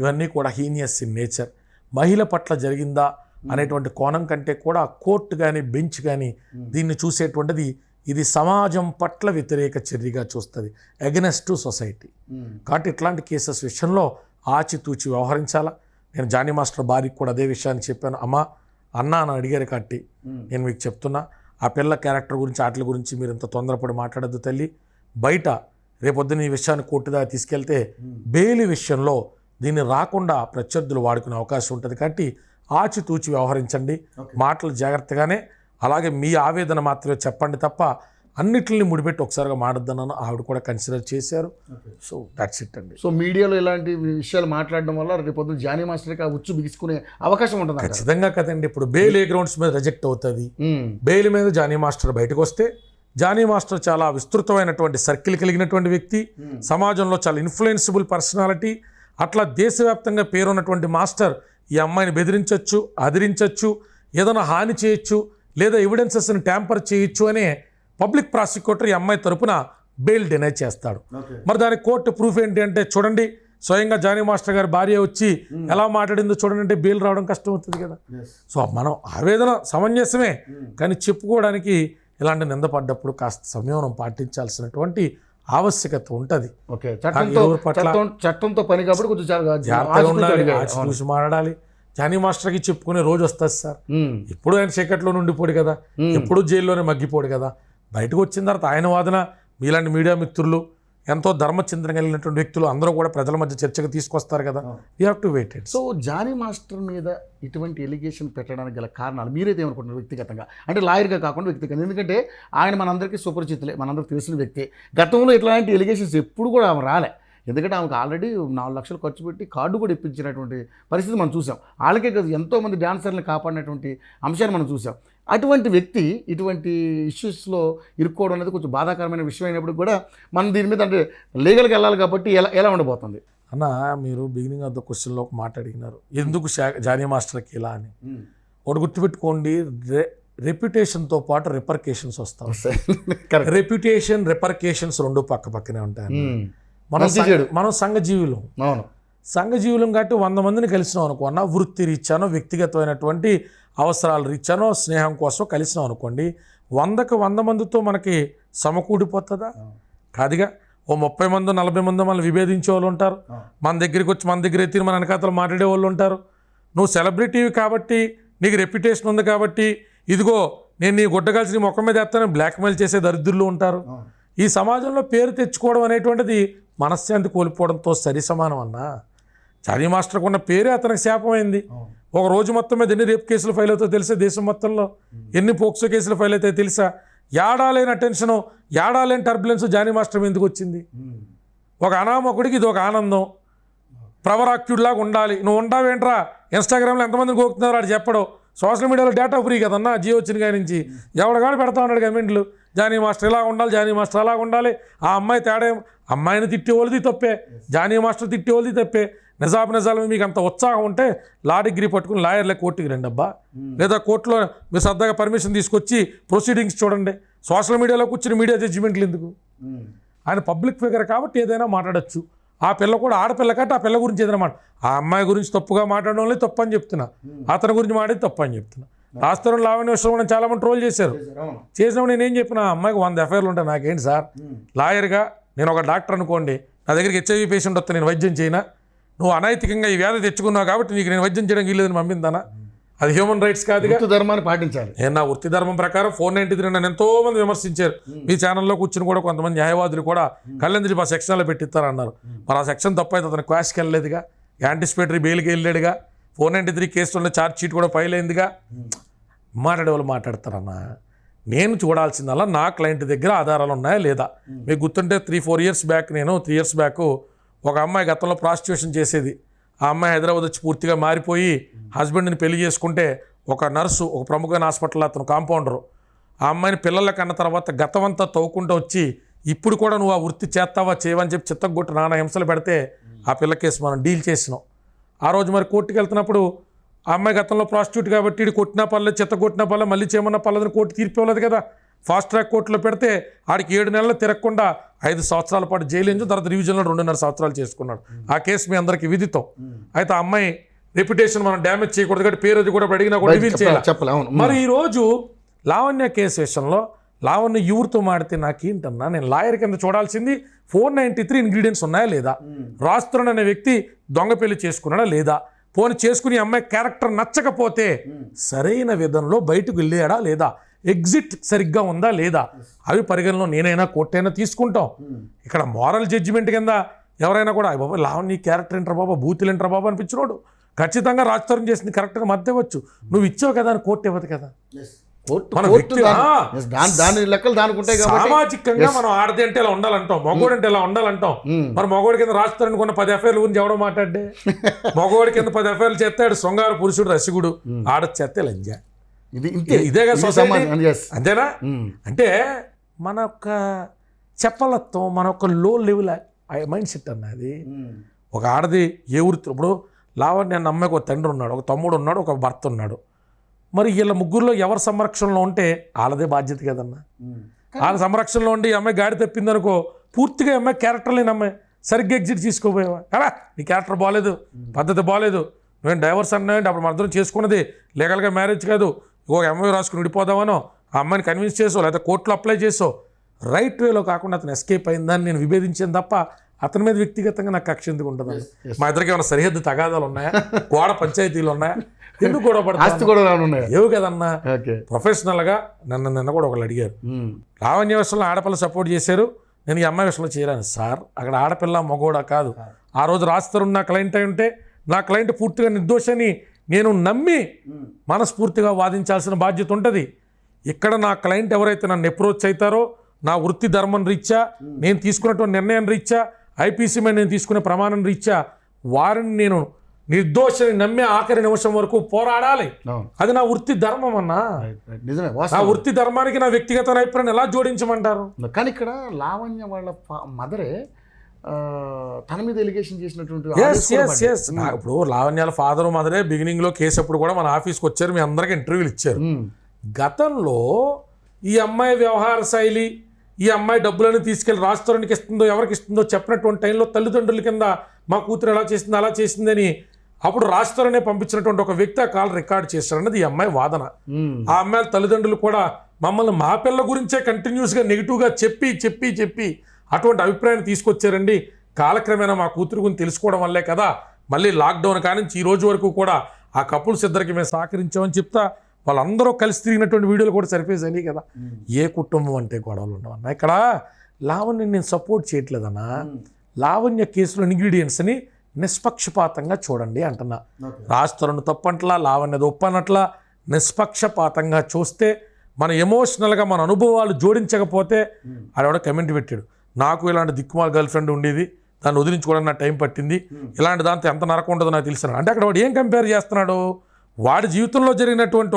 ఇవన్నీ కూడా హీనియస్ ఇన్ నేచర్. మహిళ పట్ల జరిగిందా అనేటువంటి కోణం కంటే కూడా కోర్టు కానీ బెంచ్ కానీ దీన్ని చూసేటువంటిది ఇది సమాజం పట్ల వ్యతిరేక చర్యగా చూస్తుంది, అగెనెస్ట్ టు సొసైటీ. కాబట్టి ఇట్లాంటి కేసెస్ విషయంలో ఆచితూచి వ్యవహరించాలా. నేను జానీ మాస్టర్ భార్యకి కూడా అదే విషయాన్ని చెప్పాను. అన్నా అని అడిగారు కాబట్టి నేను మీకు చెప్తున్నా, ఆ పిల్ల క్యారెక్టర్ గురించి వాటి గురించి మీరు ఇంత తొందరపడి మాట్లాడద్దు తల్లి. బయట రేపొద్దున ఈ విషయాన్ని కోర్టు దాకా తీసుకెళ్తే బెయిల్ విషయంలో దీన్ని రాకుండా ప్రత్యర్థులు వాడుకునే అవకాశం ఉంటుంది. కాబట్టి ఆచితూచి వ్యవహరించండి, మాటలు జాగ్రత్తగానే, అలాగే మీ ఆవేదన మాత్రమే చెప్పండి తప్ప అన్నిటిని ముడిపెట్టి ఒకసారిగా మాట్లాడద్దన్నాను. ఆవిడ కూడా కన్సిడర్ చేశారు. సో దాట్స్ ఇట్ అండి. సో మీడియాలో ఇలాంటి విషయాలు మాట్లాడడం వల్ల రేపొద్దున జానీ మాస్టర్కి ఆ ఉచ్చు బిగుసుకునే అవకాశం ఉంటుంది. ఖచ్చితంగా కదండి. ఇప్పుడు బెయిల్ ఏ గ్రౌండ్స్ మీద రిజెక్ట్ అవుతుంది, బెయిల్ మీద జానీ మాస్టర్ బయటకు వస్తే, జానీ మాస్టర్ చాలా విస్తృతమైనటువంటి సర్కిల్ కలిగినటువంటి వ్యక్తి, సమాజంలో చాలా ఇన్ఫ్లుయెన్సిబుల్ పర్సనాలిటీ, అట్లా దేశవ్యాప్తంగా పేరున్నటువంటి మాస్టర్ ఈ అమ్మాయిని బెదిరించవచ్చు, అదిరించవచ్చు, ఏదైనా హాని చేయొచ్చు, లేదా ఎవిడెన్సెస్ని ట్యాంపర్ చేయొచ్చు అనే పబ్లిక్ ప్రాసిక్యూటర్ ఈ అమ్మాయి తరపున బెయిల్ డినై చేస్తాడు. మరి దానికి కోర్టు ప్రూఫ్ ఏంటి అంటే, చూడండి స్వయంగా జానీ మాస్టర్ గారి భార్య వచ్చి ఎలా మాట్లాడిందో చూడండి అంటే బెయిల్ రావడం కష్టం అవుతుంది కదా. సో మనం ఆవేదన సమంజసమే, కానీ చెప్పుకోవడానికి ఇలాంటి నిందపడ్డప్పుడు కాస్త సంయమనం పాటించాల్సినటువంటి ఆవశ్యకత ఉంటుంది. ఓకే, చట్టంతో పని కాబట్టి కొంచెం జాగ్రత్తగా ఉండాలి, చూసి మాట్లాడాలి. జానీ మాస్టర్కి చెప్పుకునే రోజు వస్తుంది సార్. ఎప్పుడు ఆయన చీకట్లో ఉండిపోడు కదా, ఎప్పుడు జైల్లోనే మగ్గిపోడు కదా. బయటకు వచ్చిన తర్వాత ఆయన వాదన, మీలాంటి మీడియా మిత్రులు, ఎంతో ధర్మచింతన కలిగినటువంటి వ్యక్తులు అందరూ కూడా ప్రజల మధ్య చర్చకు తీసుకొస్తారు కదా. You have to wait it. So Jani master మీద ఇటువంటి ఎలిగేషన్ పెట్టడానికి గల కారణాలు మీరైతే ఏమనుకుంటున్నారు వ్యక్తిగతంగా, అంటే లాయర్గా కాకుండా వ్యక్తిగతంగా? ఎందుకంటే ఆయన మనందరికీ సుపరిచితులే, మనందరికీ తెలిసిన వ్యక్తి. గతంలో ఇట్లాంటి ఎలిగేషన్స్ ఎప్పుడు కూడా ఆమె రాలే. ఎందుకంటే ఆమెకు ఆల్రెడీ 4 లక్షలు ఖర్చు పెట్టి కార్డు కూడా ఇప్పించినటువంటి పరిస్థితి మనం చూసాం. వాళ్ళకే కాదు, ఎంతోమంది డాన్సర్లను కాపాడినటువంటి అంశాన్ని మనం చూసాం. అటువంటి వ్యక్తి ఇటువంటి ఇష్యూస్లో ఇరుక్కోవడం అనేది కొంచెం బాధాకరమైన విషయం అయినప్పుడు కూడా మనం దీని మీద అంటే లీగల్కి వెళ్ళాలి కాబట్టి ఎలా ఉండబోతుంది అన్న? మీరు బిగినింగ్ ఆఫ్ ద క్వశ్చన్లో ఒక మాట అడిగినారు, ఎందుకు జానీ మాస్టర్కి ఇలా అని. ఒకటి గుర్తుపెట్టుకోండి, రెప్యుటేషన్తో పాటు రిపర్కేషన్స్ వస్తాయి. రెప్యుటేషన్, రిపర్కేషన్స్ రెండు పక్క పక్కనే ఉంటాయి. మనం సంఘజీవులం. అవును, సంఘజీవులం కాబట్టి 100 మందిని కలిసినాం అనుకోన్నా, వృత్తి రీత్యానో వ్యక్తిగతమైనటువంటి అవసరాల రీత్యానో స్నేహం కోసం కలిసినాం అనుకోండి, 100కి 100 మందితో మనకి సమకూడిపోతుందా? కాదుగా. ఓ 30 మంది 40 మంది మనల్ని విభేదించే వాళ్ళు ఉంటారు, మన దగ్గరికి వచ్చి మన దగ్గర ఎత్తి మన వెనకాతలు మాట్లాడే వాళ్ళు ఉంటారు. నువ్వు సెలబ్రిటీవి కాబట్టి, నీకు రెప్యుటేషన్ ఉంది కాబట్టి, ఇదిగో నేను నీ గుడ్డగాల్సి నీ మొక్క మీద ఎత్తానని బ్లాక్మెయిల్ చేసే దరిద్రులు ఉంటారు. ఈ సమాజంలో పేరు తెచ్చుకోవడం అనేటువంటిది మనశ్శాంతి కోల్పోవడంతో సరి సమానం అన్నా. జానీ మాస్టర్కి ఉన్న పేరే అతనికి శాపమైంది. ఒక రోజు మొత్తం మీద ఎన్ని రేప్ కేసులు ఫైల్ అవుతాయో తెలుసా? దేశం మొత్తంలో ఎన్ని పోక్సో కేసులు ఫైల్ అవుతాయో తెలుసా? ఏడాలేని అటెన్షను, ఏడాలేని టర్బులెన్స్ జానీ మాస్టర్ ఎందుకు వచ్చింది? ఒక అనామకుడికి ఇది ఒక ఆనందం, ప్రవరాక్యుడిలాగా ఉండాలి. నువ్వు ఉంటావేంట్రా? ఇన్స్టాగ్రామ్లో ఎంతమందిని గోకుతున్నారు వాడు చెప్పడం. సోషల్ మీడియాలో డేటా ఫ్రీ కదన్నా, జియో వచ్చిన కాడి నుంచి ఎవడగాడు పెడతా ఉన్నాడు కమెంట్లు, జానీ మాస్టర్ ఇలా ఉండాలి, జానీ మాస్టర్ అలా ఉండాలి. ఆ అమ్మాయి తేడా, అమ్మాయిని తిట్టేవాళ్ళది తప్పే, జానీ మాస్టర్ తిట్టేవాళ్ళది తప్పే. నిజాలు మీకు అంత ఉత్సాహం ఉంటే లా డిగ్రీ పట్టుకుని లాయర్లే కోర్టుకి రండి అబ్బా, లేదా కోర్టులో మీరు సరదాగా పర్మిషన్ తీసుకొచ్చి ప్రొసీడింగ్స్ చూడండి. సోషల్ మీడియాలో కూర్చుని మీడియా జడ్జిమెంట్లు ఎందుకు? ఆయన పబ్లిక్ ఫిగర్ కాబట్టి ఏదైనా మాట్లాడచ్చు. ఆ పిల్ల కూడా ఆడపిల్ల కాబట్టి ఆ పిల్ల గురించి ఏదైనా ఆ అమ్మాయి గురించి తప్పుగా మాట్లాడడం వల్ల తప్పు అని చెప్తున్నా, అతని గురించి మాట్లాడి తప్పు అని చెప్తున్నా. రాస్తారు లావణ్య విషయంలో కూడా చాలామంది ట్రోల్ చేశారు. చేసినప్పుడు నేనేం చెప్పిన, అమ్మాయికి 100 ఎఫ్ఐఆర్లు ఉంటాయి, నాకేంటి సార్? లాయర్గా నేను ఒక డాక్టర్ అనుకోండి, నా దగ్గరికి HIV పేషెంట్ వస్తే నేను వైద్యం చేయనా? నువ్వు అనైతికంగా ఈ వ్యాధి తెచ్చుకున్నావు కాబట్టి నీకు నేను వైద్యం చేయడం వీలేదని పంపిందానా? అది హ్యూమన్ రైట్స్ కాదుగా. ధర్మాన్ని పాటించాలి. నేను నా వృత్తి ధర్మం ప్రకారం 493 నన్ను ఎంతోమంది విమర్శించారు. మీ ఛానల్లో కూర్చుని కూడా కొంతమంది న్యాయవాదులు కూడా కళ్ళెందుకు ఆ సెక్షన్లో పెట్టిస్తారన్నారు. మరి ఆ సెక్షన్ తప్పైతే అతను క్వాష్కి వెళ్ళలేదుగా, యాంటిసిపేటరీ బెయిల్కి వెళ్ళాడుగా, 493 కేసులో ఛార్జ్ షీట్ కూడా ఫైల్ అయిందిగా. మాట్లాడే వాళ్ళు మాట్లాడతారన్నా. నేను చూడాల్సిందల్లా నా క్లయింట్ దగ్గర ఆధారాలు ఉన్నాయా లేదా. మీకు గుర్తుంటే 3-4 ఇయర్స్ బ్యాక్, నేను 3 ఇయర్స్ బ్యాక్ ఒక అమ్మాయి గతంలో ప్రాస్టిట్యూషన్ చేసేది. ఆ అమ్మాయి హైదరాబాద్ వచ్చి పూర్తిగా మారిపోయి హస్బెండ్ని పెళ్లి చేసుకుంటే ఒక నర్సు, ఒక ప్రముఖ హాస్పిటల్ అతను కాంపౌండరు, ఆ అమ్మాయిని పిల్లల కన్న తర్వాత గతమంతా తవ్వుకుంటూ వచ్చి ఇప్పుడు కూడా నువ్వు ఆ వృత్తి చేస్తావా చేయవని చెప్పి చిత్తగొట్టు నాన్న హింసలు పెడితే ఆ పిల్ల కేసు మనం డీల్ చేసినాం. ఆ రోజు మరి కోర్టుకి వెళ్తున్నప్పుడు ఆ అమ్మాయి గతంలో ప్రాస్టిట్యూట్ కాబట్టి ఇటు కొట్టినా పర్లేదు చెత్త కొట్టినా పర్లేదు మళ్ళీ చేయమన్నా పర్లేదని కోర్టు తీర్పు ఇవ్వలేదు కదా. ఫాస్ట్ ట్రాక్ కోర్టులో పెడితే ఆడికి 7 నెలలు తిరగకుండా 5 సంవత్సరాల పాటు జైలు ఎంచు తర్వాత రివిజన్లో 2.5 సంవత్సరాలు చేసుకున్నాడు. ఆ కేసు మీ అందరికీ విదితం. అయితే ఆ అమ్మాయి రెప్యుటేషన్ మనం డ్యామేజ్ చేయకూడదు కాబట్టి పేరు అది కూడా అడిగినా కూడా రివీల్ చేయాలి. మరి ఈరోజు లావణ్య కేసు విషయంలో లావణ్య యూర్తో మాడితే నాకేంటన్నా, నేను లాయర్ కింద చూడాల్సింది 493 ఇంగ్రీడియంట్స్ ఉన్నాయా లేదా, రాస్తున్న అనే వ్యక్తి దొంగ పెళ్లి చేసుకున్నాడా లేదా, పోని చేసుకుని అమ్మాయి క్యారెక్టర్ నచ్చకపోతే సరైన విధంలో బయటకు వెళ్ళాడా లేదా, ఎగ్జిట్ సరిగ్గా ఉందా లేదా, అవి పరిగణలో నేనైనా కోర్టైనా తీసుకుంటాం. ఇక్కడ మారల్ జడ్జిమెంట్ కింద ఎవరైనా కూడా బాబా లావణ్య క్యారెక్టర్ ఏంట్రా బాబా బూతులు ఏంట్రా బాబా అనిపించినోడు ఖచ్చితంగా రాజతరం చేసింది కరెక్ట్గా మధ్య ఇవ్వచ్చు. నువ్వు ఇచ్చావు కదా అని కోర్టు ఇవ్వదు కదా. దాని లెక్కలు దానికి ఉంటాయి. సామాజికంగా మనం ఆడది అంటే ఇలా ఉండాలంటాం, మగోడు అంటే ఇలా ఉండాలంటాం. మరి మగోడి కింద రాజతరం కొన్న 10 ఎఫ్ఐఆర్ల గురించి ఎవడో మాట్లాడే, మగోడి కింద 10 ఎఫ్ఐఆర్లు చేస్తాడు శృంగార పురుషుడు రసిగుడు, ఆడది చేస్తే లంజా. ఇదేగా సొసైటీ, అంతేనా? అంటే మన యొక్క చెప్పలత్వం, మన యొక్క లో లెవెల్ మైండ్ సెట్ అన్నది. ఒక ఆడది ఏ వృత్తి, ఇప్పుడు లావణ్య అన్న అమ్మాయికి ఒక తండ్రి ఉన్నాడు, ఒక తమ్ముడు ఉన్నాడు, ఒక భర్త ఉన్నాడు. మరి వీళ్ళ ముగ్గురులో ఎవరి సంరక్షణలో ఉంటే వాళ్ళదే బాధ్యత కదన్నా. వాళ్ళ సంరక్షణలో ఉండి ఈ అమ్మాయి గాడి తప్పిందనుకో పూర్తిగా అమ్మాయి క్యారెక్టర్ లేని అమ్మాయి సరిగ్గా ఎగ్జిట్ చేసుకోపోయావా కదా, నీ క్యారెక్టర్ బాగాలేదు, పద్ధతి బాగాలేదు, నువ్వేం డైవర్స్ అన్నాయంటే అప్పుడు మన అర్థం చేసుకున్నది లీగల్గా మ్యారేజ్ కాదు, ఒక అమ్మాయి రాసుకుని విడిపోదామనో ఆ అమ్మాయిని కన్విన్స్ చేసో లేకపోతే కోర్టులో అప్లై చేసో రైట్ వేలో కాకుండా అతను ఎస్కేప్ అయిందని నేను విభేదించాను తప్ప అతని మీద వ్యక్తిగతంగా నాకు కక్ష ఎందుకు ఉంటుంది? మా ఇద్దరికి ఏమైనా సరిహద్దు తగాదాలు ఉన్నాయా, గోడ పంచాయతీలు ఉన్నాయా, ఎందుకు గొడవ పడతాయి? ఏవు కదన్నా. ప్రొఫెషనల్గా నిన్న కూడా ఒకళ్ళు అడిగారు, లావణ్య విషయంలో ఆడపిల్ల సపోర్ట్ చేశారు, నేను ఈ అమ్మాయి విషయంలో చేయరాను. సార్ అక్కడ ఆడపిల్ల మగోడా కాదు. ఆ రోజు రాస్తారు నా క్లయింట్ అయి ఉంటే నా క్లయింట్ పూర్తిగా నిర్దోషని నేను నమ్మి మనస్ఫూర్తిగా వాదించాల్సిన బాధ్యత ఉంటుంది. ఇక్కడ నా క్లయింట్ ఎవరైతే నన్ను అప్రోచ్ అవుతారో నా వృత్తి ధర్మం రీత్యా, నేను తీసుకున్నటువంటి నిర్ణయం రీత్యా, ఐపీసీ మీద నేను తీసుకునే ప్రమాణం రీత్యా వారిని నేను నిర్దోషని నమ్మే ఆఖరి నిమిషం వరకు పోరాడాలి. అది నా వృత్తి ధర్మం అన్నా. నా వృత్తి ధర్మానికి నా వ్యక్తిగత నైపుణ్యాన్ని ఎలా జోడించమంటారు? కానీ ఇక్కడ లావణ్య వాళ్ళ మదరే తన మీద ఎలిగేషన్ చేసినటువంటి ఇప్పుడు లావణ్యాల ఫాదర్ మదరే బిగినింగ్లో కేసు అప్పుడు కూడా మన ఆఫీస్కి వచ్చారు, మీ అందరికీ ఇంటర్వ్యూలు ఇచ్చారు. గతంలో ఈ అమ్మాయి వ్యవహార శైలి, ఈ అమ్మాయి డబ్బులను తీసుకెళ్ళి రాష్ట్రానికి ఇస్తుందో ఎవరికి ఇస్తుందో చెప్పినటువంటి టైంలో తల్లిదండ్రుల కింద మా కూతురు ఎలా చేసింది అలా చేసిందని అప్పుడు రాష్ట్రాలనే పంపించినటువంటి ఒక వ్యక్తి ఆ కాల్ రికార్డ్ చేశారన్నది ఈ అమ్మాయి వాదన. ఆ అమ్మాయి తల్లిదండ్రులు కూడా మమ్మల్ని మా పిల్ల గురించే కంటిన్యూస్గా నెగిటివ్గా చెప్పి అటువంటి అభిప్రాయాన్ని తీసుకొచ్చారండి. కాలక్రమేణా మా కూతురు గురించి తెలుసుకోవడం వల్లే కదా మళ్ళీ లాక్డౌన్ కానించి ఈ రోజు వరకు కూడా ఆ కపుల్స్ ఇద్దరికి మేము సహకరించామని చెప్తా వాళ్ళందరూ కలిసి తిరిగినటువంటి వీడియోలు కూడా సరిపోయి కదా. ఏ కుటుంబం అంటే గొడవలు ఉండవన్నా. ఇక్కడ లావణ్య నేను సపోర్ట్ చేయట్లేదన్నా. లావణ్య కేసులో ఇంగ్రీడియంట్స్ని నిష్పక్షపాతంగా చూడండి అంటున్నా. రాజతరుణ్ తప్పంట్లా, లావణ్యది ఒప్పనట్లా నిష్పక్షపాతంగా చూస్తే మన ఎమోషనల్గా మన అనుభవాలు జోడించకపోతే ఆడెవడ కమెంట్ పెట్టాడు, నాకు ఇలాంటి దిక్కుమాల గర్ల్ ఫ్రెండ్ ఉండేది, దాన్ని వదిలించుకోవడానికి నాకు టైం పట్టింది, ఇలాంటి దాంతో ఎంత నరకం ఉంటుందో నాకు తెలిసిన. అంటే అక్కడ వాడు ఏం కంపేర్ చేస్తున్నాడు? వాడి జీవితంలో జరిగినటువంటి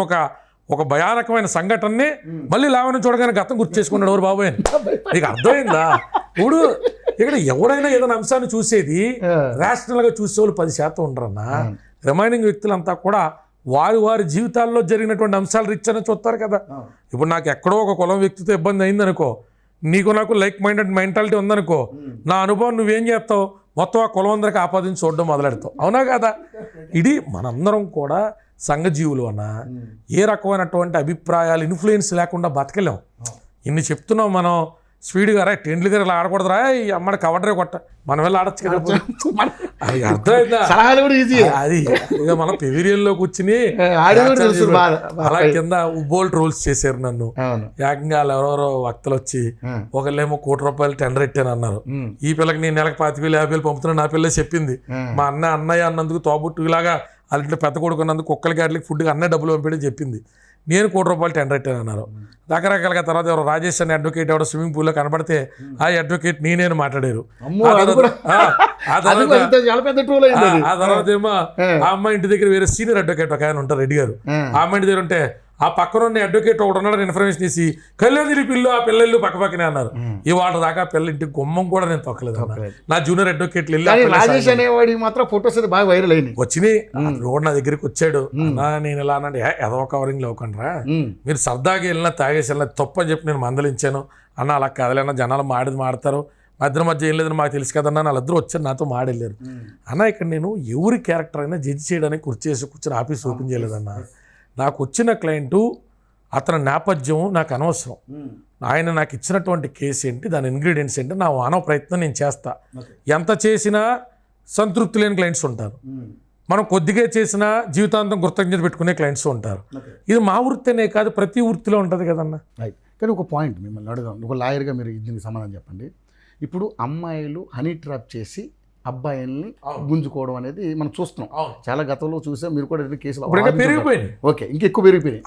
ఒక భయానకమైన సంఘటనని మళ్ళీ లావణ్యం చూడగానే గతం గుర్తు చేసుకున్నాడు. ఎవరు బాబోయ్ నీకు అర్థమైందా? ఇప్పుడు ఇక్కడ ఎవరైనా ఏదైనా అంశాన్ని చూసేది రేషనల్గా చూసేవాళ్ళు 10% ఉండరన్నా. రిమైనింగ్ వ్యక్తులంతా కూడా వారి జీవితాల్లో జరిగినటువంటి అంశాలు రీత్యానే చూస్తారు కదా. ఇప్పుడు నాకు ఎక్కడో ఒక కులం వ్యక్తితో ఇబ్బంది అయిందనుకో, నీకు నాకు లైక్ మైండెడ్ మెంటాలిటీ ఉందనుకో, నా అనుభవం నువ్వేం చేస్తావు, మొత్తం ఆ కులం అందరికి ఆపాదించి చూడడం మొదలెడతావు. అవునా కదా? ఇది మనందరం కూడా సంఘజీవులు అన్న ఏ రకమైనటువంటి అభిప్రాయాలు ఇన్ఫ్లుయెన్స్ లేకుండా బతకలేం. ఇన్ని చెప్తున్నాం మనం స్పీడ్గా రా టెండ్లు గారు ఇలా ఆడకూడదురా, ఈ అమ్మడి కవడరే కొట్ట మనం వెళ్ళి ఆడచ్చు కదా. అది అర్థమైందా? అది ఇక మన పెవిరియన్లో కూర్చుని అలా కింద బోల్ట్ రూల్స్ చేశారు నన్ను. ఏకంగా ఎవరెవరో వక్తలు వచ్చి ఒకళ్ళేమో ₹1,00,000 టెండర్ ఎట్టాను అన్నారు. ఈ పిల్లకి నేను నెలకు 25,000 50,000 పంపుతున్నా. నా పిల్ల చెప్పింది మా అన్నయ్య అన్నందుకు తోబుట్టు ఇలాగా వాళ్ళ ఇంట్లో పెద్ద కొడుకున్నందుకు కుక్కలకి వాటికి ఫుడ్కి అన్నీ డబ్బులు పంపించని చెప్పింది. నేను ₹1,00,000 టెండర్ ఎట్టాను అన్నారు. రకరకాలుగా తర్వాత ఎవరు రాజేష్ అనే అడ్వకేట్ ఎవరో స్విమ్మింగ్ పూల్లో కనబడితే ఆ అడ్వకేట్ నేనేను మాట్లాడారు. ఆ తర్వాత ఏమో ఆ అమ్మాయి ఇంటి దగ్గర వేరే సీనియర్ అడ్వకేట్ ఒక ఆయన ఉంటారు రెడ్డి గారు. ఆ అమ్మాయి ఇంటి దగ్గర ఉంటే ఆ పక్కన ఉన్న అడ్వకేట్ ఒకటి ఉన్నాడు ఇన్ఫర్మేషన్ ఇచ్చి కళ్యాణి పిల్లు ఆ పిల్లలు పక్కనే అన్నారు. ఇవాళ దాకా పిల్ల ఇంటికి గుమ్మం కూడా నేను తొక్కలేదు అన్న. నా జూనియర్ అడ్వకేట్లు వెళ్ళి రాజేష్ అనేవాడి మాత్రం ఫొటోస్ అయితే బాగా వైరల్ అయినాయి. వచ్చినాయి. రోడ్ నా దగ్గరికి వచ్చాడు, అన్నా నేను ఇలా అన్నాడు, ఎదవ కవరింగ్ లేకుండా మీరు సరదాగా వెళ్ళినా తాగేసి వెళ్ళినా తప్పు అని చెప్పి నేను మందలించాను అన్న. అలా కదలేనా, జనాలు మాడతారు, మధ్య ఏం లేదని మాకు తెలుసు కదన్నా. వాళ్ళిద్దరూ వచ్చారు నాతో మాడెళ్ళారు అన్న. ఇక్కడ నేను ఎవరి క్యారెక్టర్ అయినా జడ్జి చేయడానికి కూర్చొని ఆఫీస్ ఓపెన్ చేయలేదన్నా. నాకు వచ్చిన క్లయింటు అతని నేపథ్యం నాకు అనవసరం. ఆయన నాకు ఇచ్చినటువంటి కేసు ఏంటి, దాని ఇంగ్రీడియంట్స్ ఏంటి, నా మానవ ప్రయత్నం నేను చేస్తా. ఎంత చేసినా సంతృప్తి లేని క్లయింట్స్ ఉంటారు, మనం కొద్దిగా చేసినా జీవితాంతం కృతజ్ఞత పెట్టుకునే క్లయింట్స్ ఉంటారు. ఇది మా వృత్తినే కాదు, ప్రతి వృత్తిలో ఉంటుంది కదన్నా. కానీ ఒక పాయింట్ మిమ్మల్ని అడుగుదాం, ఒక లాయర్గా మీరు దీనికి సమాధానం చెప్పండి. ఇప్పుడు అమ్మాయిలు హనీ ట్రాప్ చేసి అబ్బాయిల్ని గుంజుకోవడం అనేది మనం చూస్తున్నాం, చాలా గతంలో చూసాం, మీరు కూడా కేసులు పెరిగిపోయింది. ఓకే, ఇంకెక్కువ పెరిగిపోయినాయి.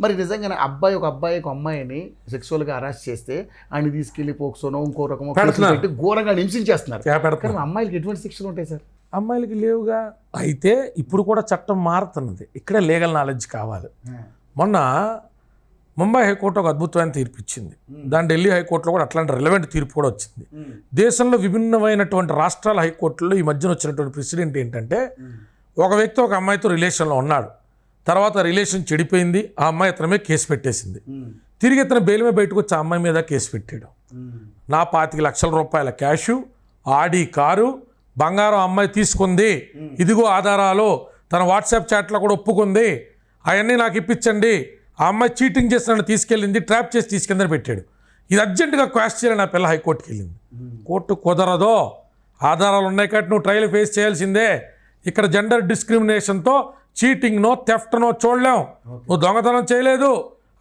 మరి నిజంగానే ఒక అబ్బాయి ఒక అమ్మాయిని సెక్సువల్గా అరెస్ట్ చేస్తే ఆయన తీసుకెళ్లి పోక్సోనో ఇంకో రకమో పెట్టి ఘోరంగా హింసించేస్తున్నారు. కానీ అమ్మాయిలకి ఎటువంటి శిక్షలు ఉంటాయి సార్? అమ్మాయిలకి లేవుగా. అయితే ఇప్పుడు కూడా చట్టం మారుతున్నది, ఇక్కడ లీగల్ నాలెడ్జ్ కావాలి. మొన్న ముంబై హైకోర్టు ఒక అద్భుతమైన తీర్పు ఇచ్చింది, దాని ఢిల్లీ హైకోర్టులో కూడా అట్లాంటి రిలవెంట్ తీర్పు కూడా వచ్చింది. దేశంలో విభిన్నమైనటువంటి రాష్ట్రాల హైకోర్టుల్లో ఈ మధ్యన వచ్చినటువంటి ప్రెసిడెంట్ ఏంటంటే, ఒక వ్యక్తి ఒక అమ్మాయితో రిలేషన్లో ఉన్నాడు, తర్వాత రిలేషన్ చెడిపోయింది, ఆ అమ్మాయి అతని మీద కేసు పెట్టేసింది, తిరిగి అతను బెయిల్ మీద బయటకు వచ్చి ఆ అమ్మాయి మీద కేసు పెట్టాడు. నా 25 లక్షల రూపాయల క్యాషు, ఆడి కారు, బంగారం అమ్మాయి తీసుకుంది, ఇదిగో ఆధారాలు, తన వాట్సాప్ చాట్లో కూడా ఒప్పుకుంది, అవన్నీ నాకు ఇప్పించండి, ఆ అమ్మాయి చీటింగ్ చేసి నన్ను తీసుకెళ్ళింది, ట్రాప్ చేసి తీసుకెళ్ళని పెట్టాడు. ఇది అర్జెంటుగా క్వాష్ చేయాలి, నా పిల్ల హైకోర్టుకి వెళ్ళింది. కోర్టు కుదరదో, ఆధారాలు ఉన్నాయి కాబట్టి నువ్వు ట్రయల్ ఫేస్ చేయాల్సిందే, ఇక్కడ జెండర్ డిస్క్రిమినేషన్తో చీటింగ్నో థెఫ్ట్నో చూడలేం, నువ్వు దొంగతనం చేయలేదు,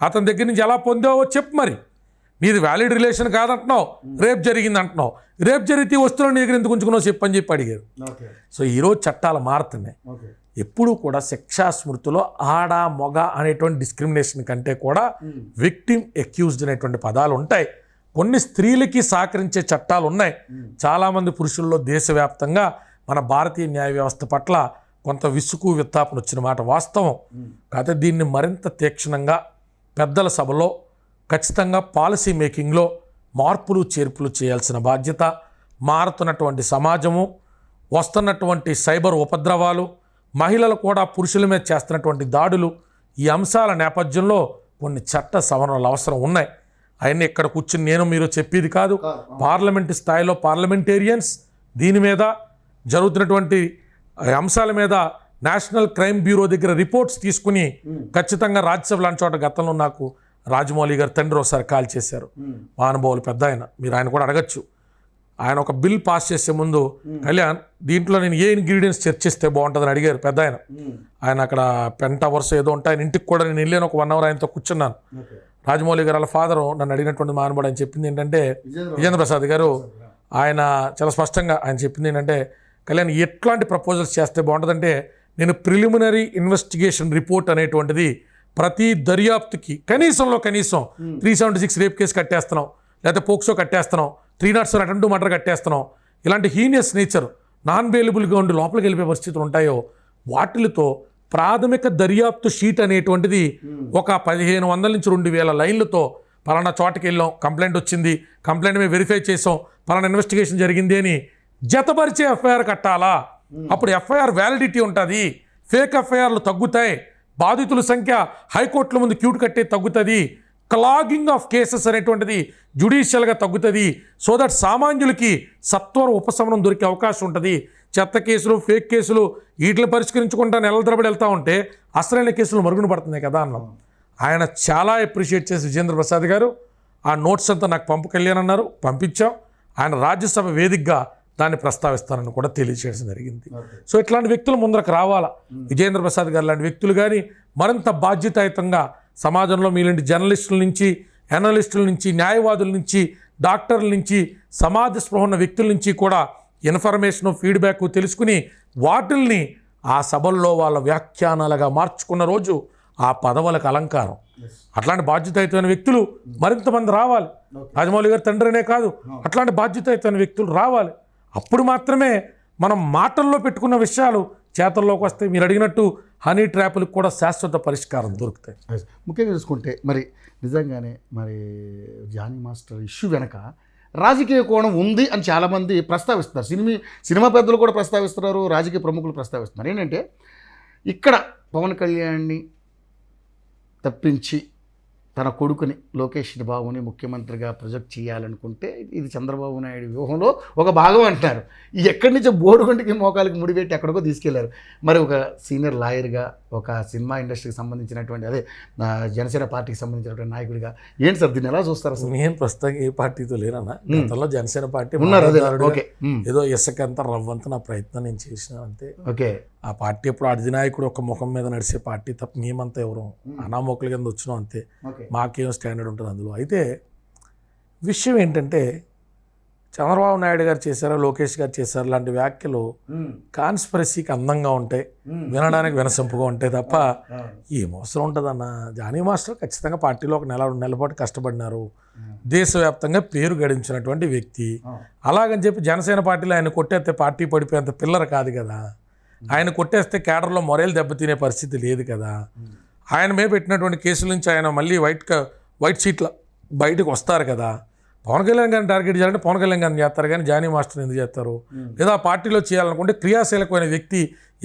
అతని దగ్గర నుంచి ఎలా పొందావో చెప్పు, మరి నీది వ్యాలిడ్ రిలేషన్ కాదంటున్నావు, రేప్ జరిగింది అంటున్నావు, రేప్ జరిగితే వస్తువులు నీ దగ్గర ఎందుకు ఉంచుకున్నావు చెప్పని చెప్పి అడిగారు. సో ఈరోజు చట్టాలు మారుతున్నాయి. ఎప్పుడూ కూడా శిక్షా స్మృతిలో ఆడ మొగ అనేటువంటి డిస్క్రిమినేషన్ కంటే కూడా విక్టిమ్ అక్యూజ్డ్ అనేటువంటి పదాలు ఉంటాయి. కొన్ని స్త్రీలకి సహకరించే చట్టాలు ఉన్నాయి. చాలామంది పురుషుల్లో దేశవ్యాప్తంగా మన భారతీయ న్యాయ వ్యవస్థ పట్ల కొంత విసుగు విత్తాపన వచ్చిన మాట వాస్తవం. కాకపోతే దీన్ని మరింత తీక్షణంగా పెద్దల సభలో ఖచ్చితంగా పాలసీ మేకింగ్లో మార్పులు చేర్పులు చేయాల్సిన బాధ్యత, మారుతున్నటువంటి సమాజము, వస్తున్నటువంటి సైబర్ ఉపద్రవాలు, మహిళలు కూడా పురుషుల మీద చేస్తున్నటువంటి దాడులు, ఈ అంశాల నేపథ్యంలో కొన్ని చట్ట సవరణలు అవసరం ఉన్నాయి. అవన్నీ ఇక్కడ కూర్చుని నేను మీరు చెప్పేది కాదు. పార్లమెంటు స్థాయిలో పార్లమెంటేరియన్స్ దీని మీద జరుగుతున్నటువంటి అంశాల మీద నేషనల్ క్రైమ్ బ్యూరో దగ్గర రిపోర్ట్స్ తీసుకుని ఖచ్చితంగా రాజ్యసభ లాంటి చోట గతంలో నాకు రాజమౌళి గారు తండ్రి ఒకసారి కాల్ చేశారు, మహానుభావులు పెద్ద ఆయన, మీరు ఆయన కూడా అడగచ్చు. ఆయన ఒక బిల్ పాస్ చేసే ముందు, కళ్యాణ్ దీంట్లో నేను ఏ ఇంగ్రీడియంట్స్ చర్చిస్తే బాగుంటుందని అడిగారు పెద్ద ఆయన. ఆయన అక్కడ పెంట్ అవర్స్ ఏదో ఉంటాయి, ఆయన ఇంటికి కూడా నేను వెళ్ళాను, ఒక 1 hour ఆయనతో కూర్చున్నాను. రాజమౌళి గారు వాళ్ళ ఫాదరు నన్ను అడిగినటువంటి మానవుడు ఆయన చెప్పింది ఏంటంటే, విజేంద్ర ప్రసాద్ గారు ఆయన చాలా స్పష్టంగా ఆయన చెప్పింది ఏంటంటే, కళ్యాణ్ ఎట్లాంటి ప్రపోజల్స్ చేస్తే బాగుంటుందంటే, నేను ప్రిలిమినరీ ఇన్వెస్టిగేషన్ రిపోర్ట్ అనేటువంటిది ప్రతి దర్యాప్తుకి కనీసం 376 రేప్ కేసు కట్టేస్తున్నాం, లేకపోతే పోక్సో కట్టేస్తున్నాం, 307 అటెంప్ట్ టు మర్డర్ కట్టేస్తున్నాం, ఇలాంటి హీనియస్ నేచర్ నాన్ బెయిలబుల్గా ఉండి లోపలికి వెళ్ళిపోయే పరిస్థితులు ఉంటాయో వాటితో ప్రాథమిక దర్యాప్తు షీట్ అనేటువంటిది ఒక 1500 నుంచి 2000 లైన్లతో పలానా చోటకి వెళ్ళాం, కంప్లైంట్ వచ్చింది, కంప్లైంట్ మేము వెరిఫై చేసాం, పలానా ఇన్వెస్టిగేషన్ జరిగింది అని జతపరిచే ఎఫ్ఐఆర్ కట్టాలా. అప్పుడు ఎఫ్ఐఆర్ వ్యాలిడిటీ ఉంటుంది, ఫేక్ ఎఫ్ఐఆర్లు తగ్గుతాయి, బాధితుల సంఖ్య హైకోర్టుల ముందు క్యూట్ కట్టే తగ్గుతుంది, క్లాగింగ్ ఆఫ్ కేసెస్ అనేటువంటిది జ్యుడిషియల్గా తగ్గుతుంది. సో దట్ సామాన్యులకి సత్వర ఉపశమనం దొరికే అవకాశం ఉంటుంది. చెత్త కేసులు, ఫేక్ కేసులు వీటిని పరిష్కరించుకుంటా నెలల తరబడి వెళ్తూ ఉంటే అసలైన కేసులు మరుగున పడుతున్నాయి కదా అన్నాం. ఆయన చాలా అప్రిషియేట్ చేసి విజేంద్ర ప్రసాద్ గారు ఆ నోట్స్ అంతా నాకు పంపుకెళ్ళానన్నారు, పంపించాం. ఆయన రాజ్యసభ వేదికగా దాన్ని ప్రస్తావిస్తానని కూడా తెలియజేయడం జరిగింది. సో ఇట్లాంటి వ్యక్తులు ముందరకు రావాలా. విజేంద్ర ప్రసాద్ గారు లాంటి వ్యక్తులు కానీ మరింత బాధ్యతాయుతంగా సమాజంలో మీలాంటి జర్నలిస్టుల నుంచి, అనలిస్టుల నుంచి, న్యాయవాదుల నుంచి, డాక్టర్ల నుంచి, సమాజ స్పృహ ఉన్న వ్యక్తుల నుంచి కూడా ఇన్ఫర్మేషను, ఫీడ్బ్యాక్ తెలుసుకుని వాటిల్ని ఆ సభల్లో వాళ్ళ వ్యాఖ్యానాలుగా మార్చుకున్న రోజు ఆ పదవులకు అలంకారం. అట్లాంటి బాధ్యతాయుతమైన వ్యక్తులు మరింత మంది రావాలి. రాజమౌళి గారి తండ్రినే కాదు, అట్లాంటి బాధ్యతాయుతమైన వ్యక్తులు రావాలి. అప్పుడు మాత్రమే మనం మాటల్లో పెట్టుకున్న విషయాలు చేతల్లోకి వస్తాయి. మీరు అడిగినట్టు హనీ ట్రాపులకు కూడా శాశ్వత పరిష్కారం దొరుకుతాయి. ముఖ్యంగా చూసుకుంటే మరి నిజంగానే మరి జానీ మాస్టర్ ఇష్యూ వెనక రాజకీయ కోణం ఉంది అని చాలామంది ప్రస్తావిస్తున్నారు. సినిమా పెద్దలు కూడా ప్రస్తావిస్తున్నారు, రాజకీయ ప్రముఖులు ప్రస్తావిస్తున్నారు. ఏంటంటే ఇక్కడ పవన్ కళ్యాణ్ని తప్పించి తన కొడుకుని లోకేష్ బాబుని ముఖ్యమంత్రిగా ప్రొజెక్ట్ చేయాలనుకుంటే ఇది చంద్రబాబు నాయుడు వ్యూహంలో ఒక భాగం అంటున్నారు. ఎక్కడి నుంచో బోడుగొంటికి మోకాలకి ముడిపెట్టి ఎక్కడికో తీసుకెళ్లారు. మరి ఒక సీనియర్ లాయర్గా, ఒక సినిమా ఇండస్ట్రీకి సంబంధించినటువంటి అదే జనసేన పార్టీకి సంబంధించినటువంటి నాయకుడిగా ఏంటి సార్ దీన్ని ఎలా చూస్తారు అసలు? నేను ప్రస్తుతం ఏ పార్టీతో లేనన్నా. గతంలో జనసేన పార్టీ ఉన్నారు, అదే ఓకే. ఏదో ఇసుకంత రవ్వంత నా ప్రయత్నం నేను చేసిన అంతే. ఓకే, ఆ పార్టీ ఎప్పుడు అధినాయకుడు ఒక ముఖం మీద నడిచే పార్టీ తప్ప మేమంతా ఎవరు అనామోకుల కింద వచ్చినాం అంతే. మాకేం స్టాండర్డ్ ఉంటుంది అందులో. అయితే విషయం ఏంటంటే చంద్రబాబు నాయుడు గారు చేశారు, లోకేష్ గారు చేశారు లాంటి వ్యాఖ్యలు కాన్స్పిరసీకి అందంగా ఉంటాయి, వినడానికి వినసొంపుగా ఉంటాయి తప్ప ఏం అవసరం ఉంటుందన్న. జానీ మాస్టర్ ఖచ్చితంగా పార్టీలో ఒక నెల పాటు కష్టపడినారు, దేశవ్యాప్తంగా పేరు గడించినటువంటి వ్యక్తి. అలాగని చెప్పి జనసేన పార్టీలో ఆయన కొట్టేస్తే పార్టీ పడిపోయేంత పిల్లర్ కాదు కదా. ఆయన కొట్టేస్తే కేడర్లో మొరేలు దెబ్బతినే పరిస్థితి లేదు కదా. ఆయన మీద పెట్టినటువంటి కేసుల నుంచి ఆయన మళ్ళీ వైట్ షీట్ల బయటకు వస్తారు కదా. పవన్ కళ్యాణ్ గారిని టార్గెట్ చేయాలంటే పవన్ కళ్యాణ్ గారిని చేస్తారు కానీ జానీ మాస్టర్ని ఎందుకు చేస్తారు? లేదా పార్టీలో చేయాలనుకుంటే క్రియాశీలకమైన వ్యక్తి